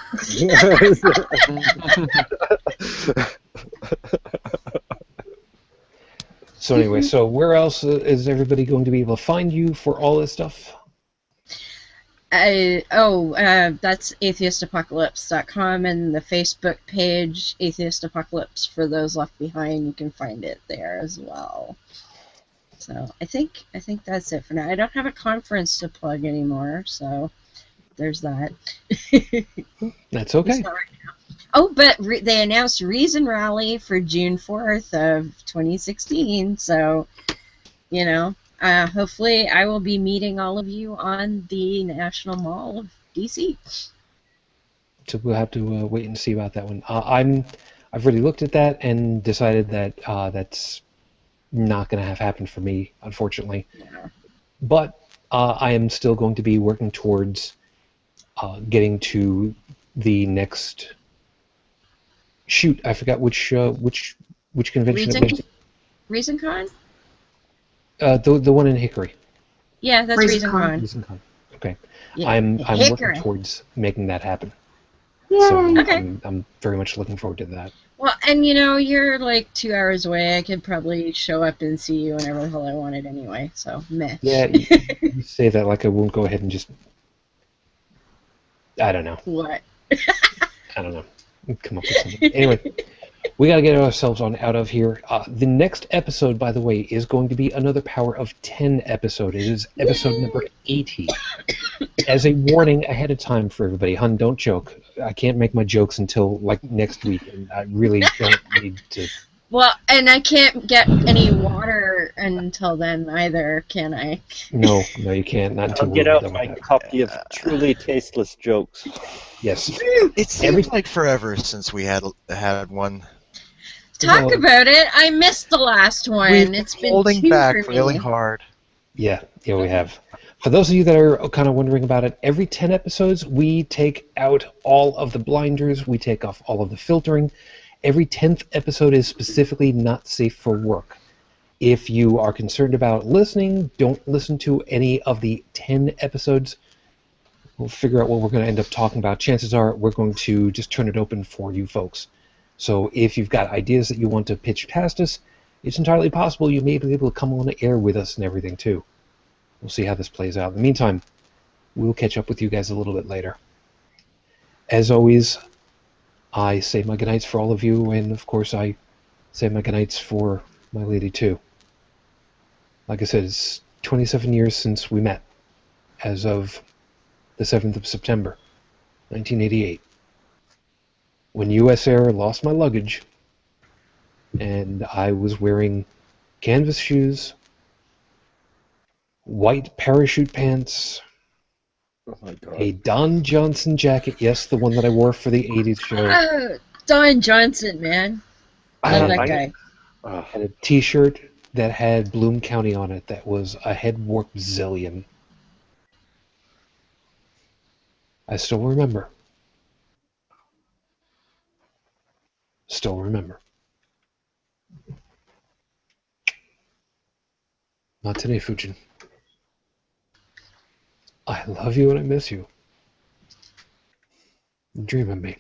So anyway, so where else is everybody going to be able to find you for all this stuff? That's atheistapocalypse.com, and the Facebook page Atheist Apocalypse for those left behind. You can find it there as well. So I think that's it for now. I don't have a conference to plug anymore, so there's that. That's okay. Right now. Oh, but they announced Reason Rally for June 4th of 2016, so you know. Hopefully, I will be meeting all of you on the National Mall of DC. So we'll have to wait and see about that one. I've already looked at that and decided that that's not going to have happened for me, unfortunately. Yeah. But I am still going to be working towards getting to the next. Shoot, I forgot which convention it was. ReasonCon? The one in Hickory. Yeah, that's ReasonCon. ReasonCon. Okay. Yeah. I'm Hickory. working towards making that happen. Yay. So Okay. I'm very much looking forward to that. Well, and you know, you're like 2 hours away. I could probably show up and see you whenever the hell I wanted anyway, so meh. Yeah, you say that like I won't go ahead and just... I don't know. What? I don't know. Come up with something. Anyway, we got to get ourselves on out of here. The next episode, by the way, is going to be another Power of 10 episode. It is episode number 80. As a warning ahead of time for everybody, hun, don't joke. I can't make my jokes until like next week, and I really don't need to. Well, and I can't get any water until then either, can I? No, you can't. Not until I'll get we're out done my with that. copy of truly tasteless jokes. Yes. It seems like forever since we had one. Talk Well, about it. I missed the last one. We've It's been been holding two back for really me. hard. Yeah, we have. For those of you that are kind of wondering about it, every 10 episodes, we take out all of the blinders, we take off all of the filtering. Every 10th episode is specifically not safe for work. If you are concerned about listening, don't listen to any of the 10 episodes. We'll figure out what we're going to end up talking about. Chances are we're going to just turn it open for you folks. So if you've got ideas that you want to pitch past us, it's entirely possible you may be able to come on the air with us and everything too. We'll see how this plays out. In the meantime, we'll catch up with you guys a little bit later. As always, I say my goodnights for all of you, and of course I say my goodnights for my lady too. Like I said, it's 27 years since we met, as of the 7th of September, 1988, when US Air lost my luggage, and I was wearing canvas shoes, white parachute pants, Oh my god. a Don Johnson jacket, yes, the one that I wore for the 80s show, Oh, Don Johnson, man. Love that guy. and a t-shirt that had Bloom County on it that was a head warp zillion. I still remember. Still remember. Not today, Fujin. I love you and I miss you. Dream of me.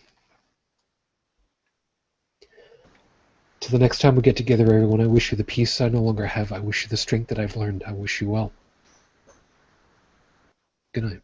Till the next time we get together, everyone, I wish you the peace I no longer have. I wish you the strength that I've learned. I wish you well. Good night.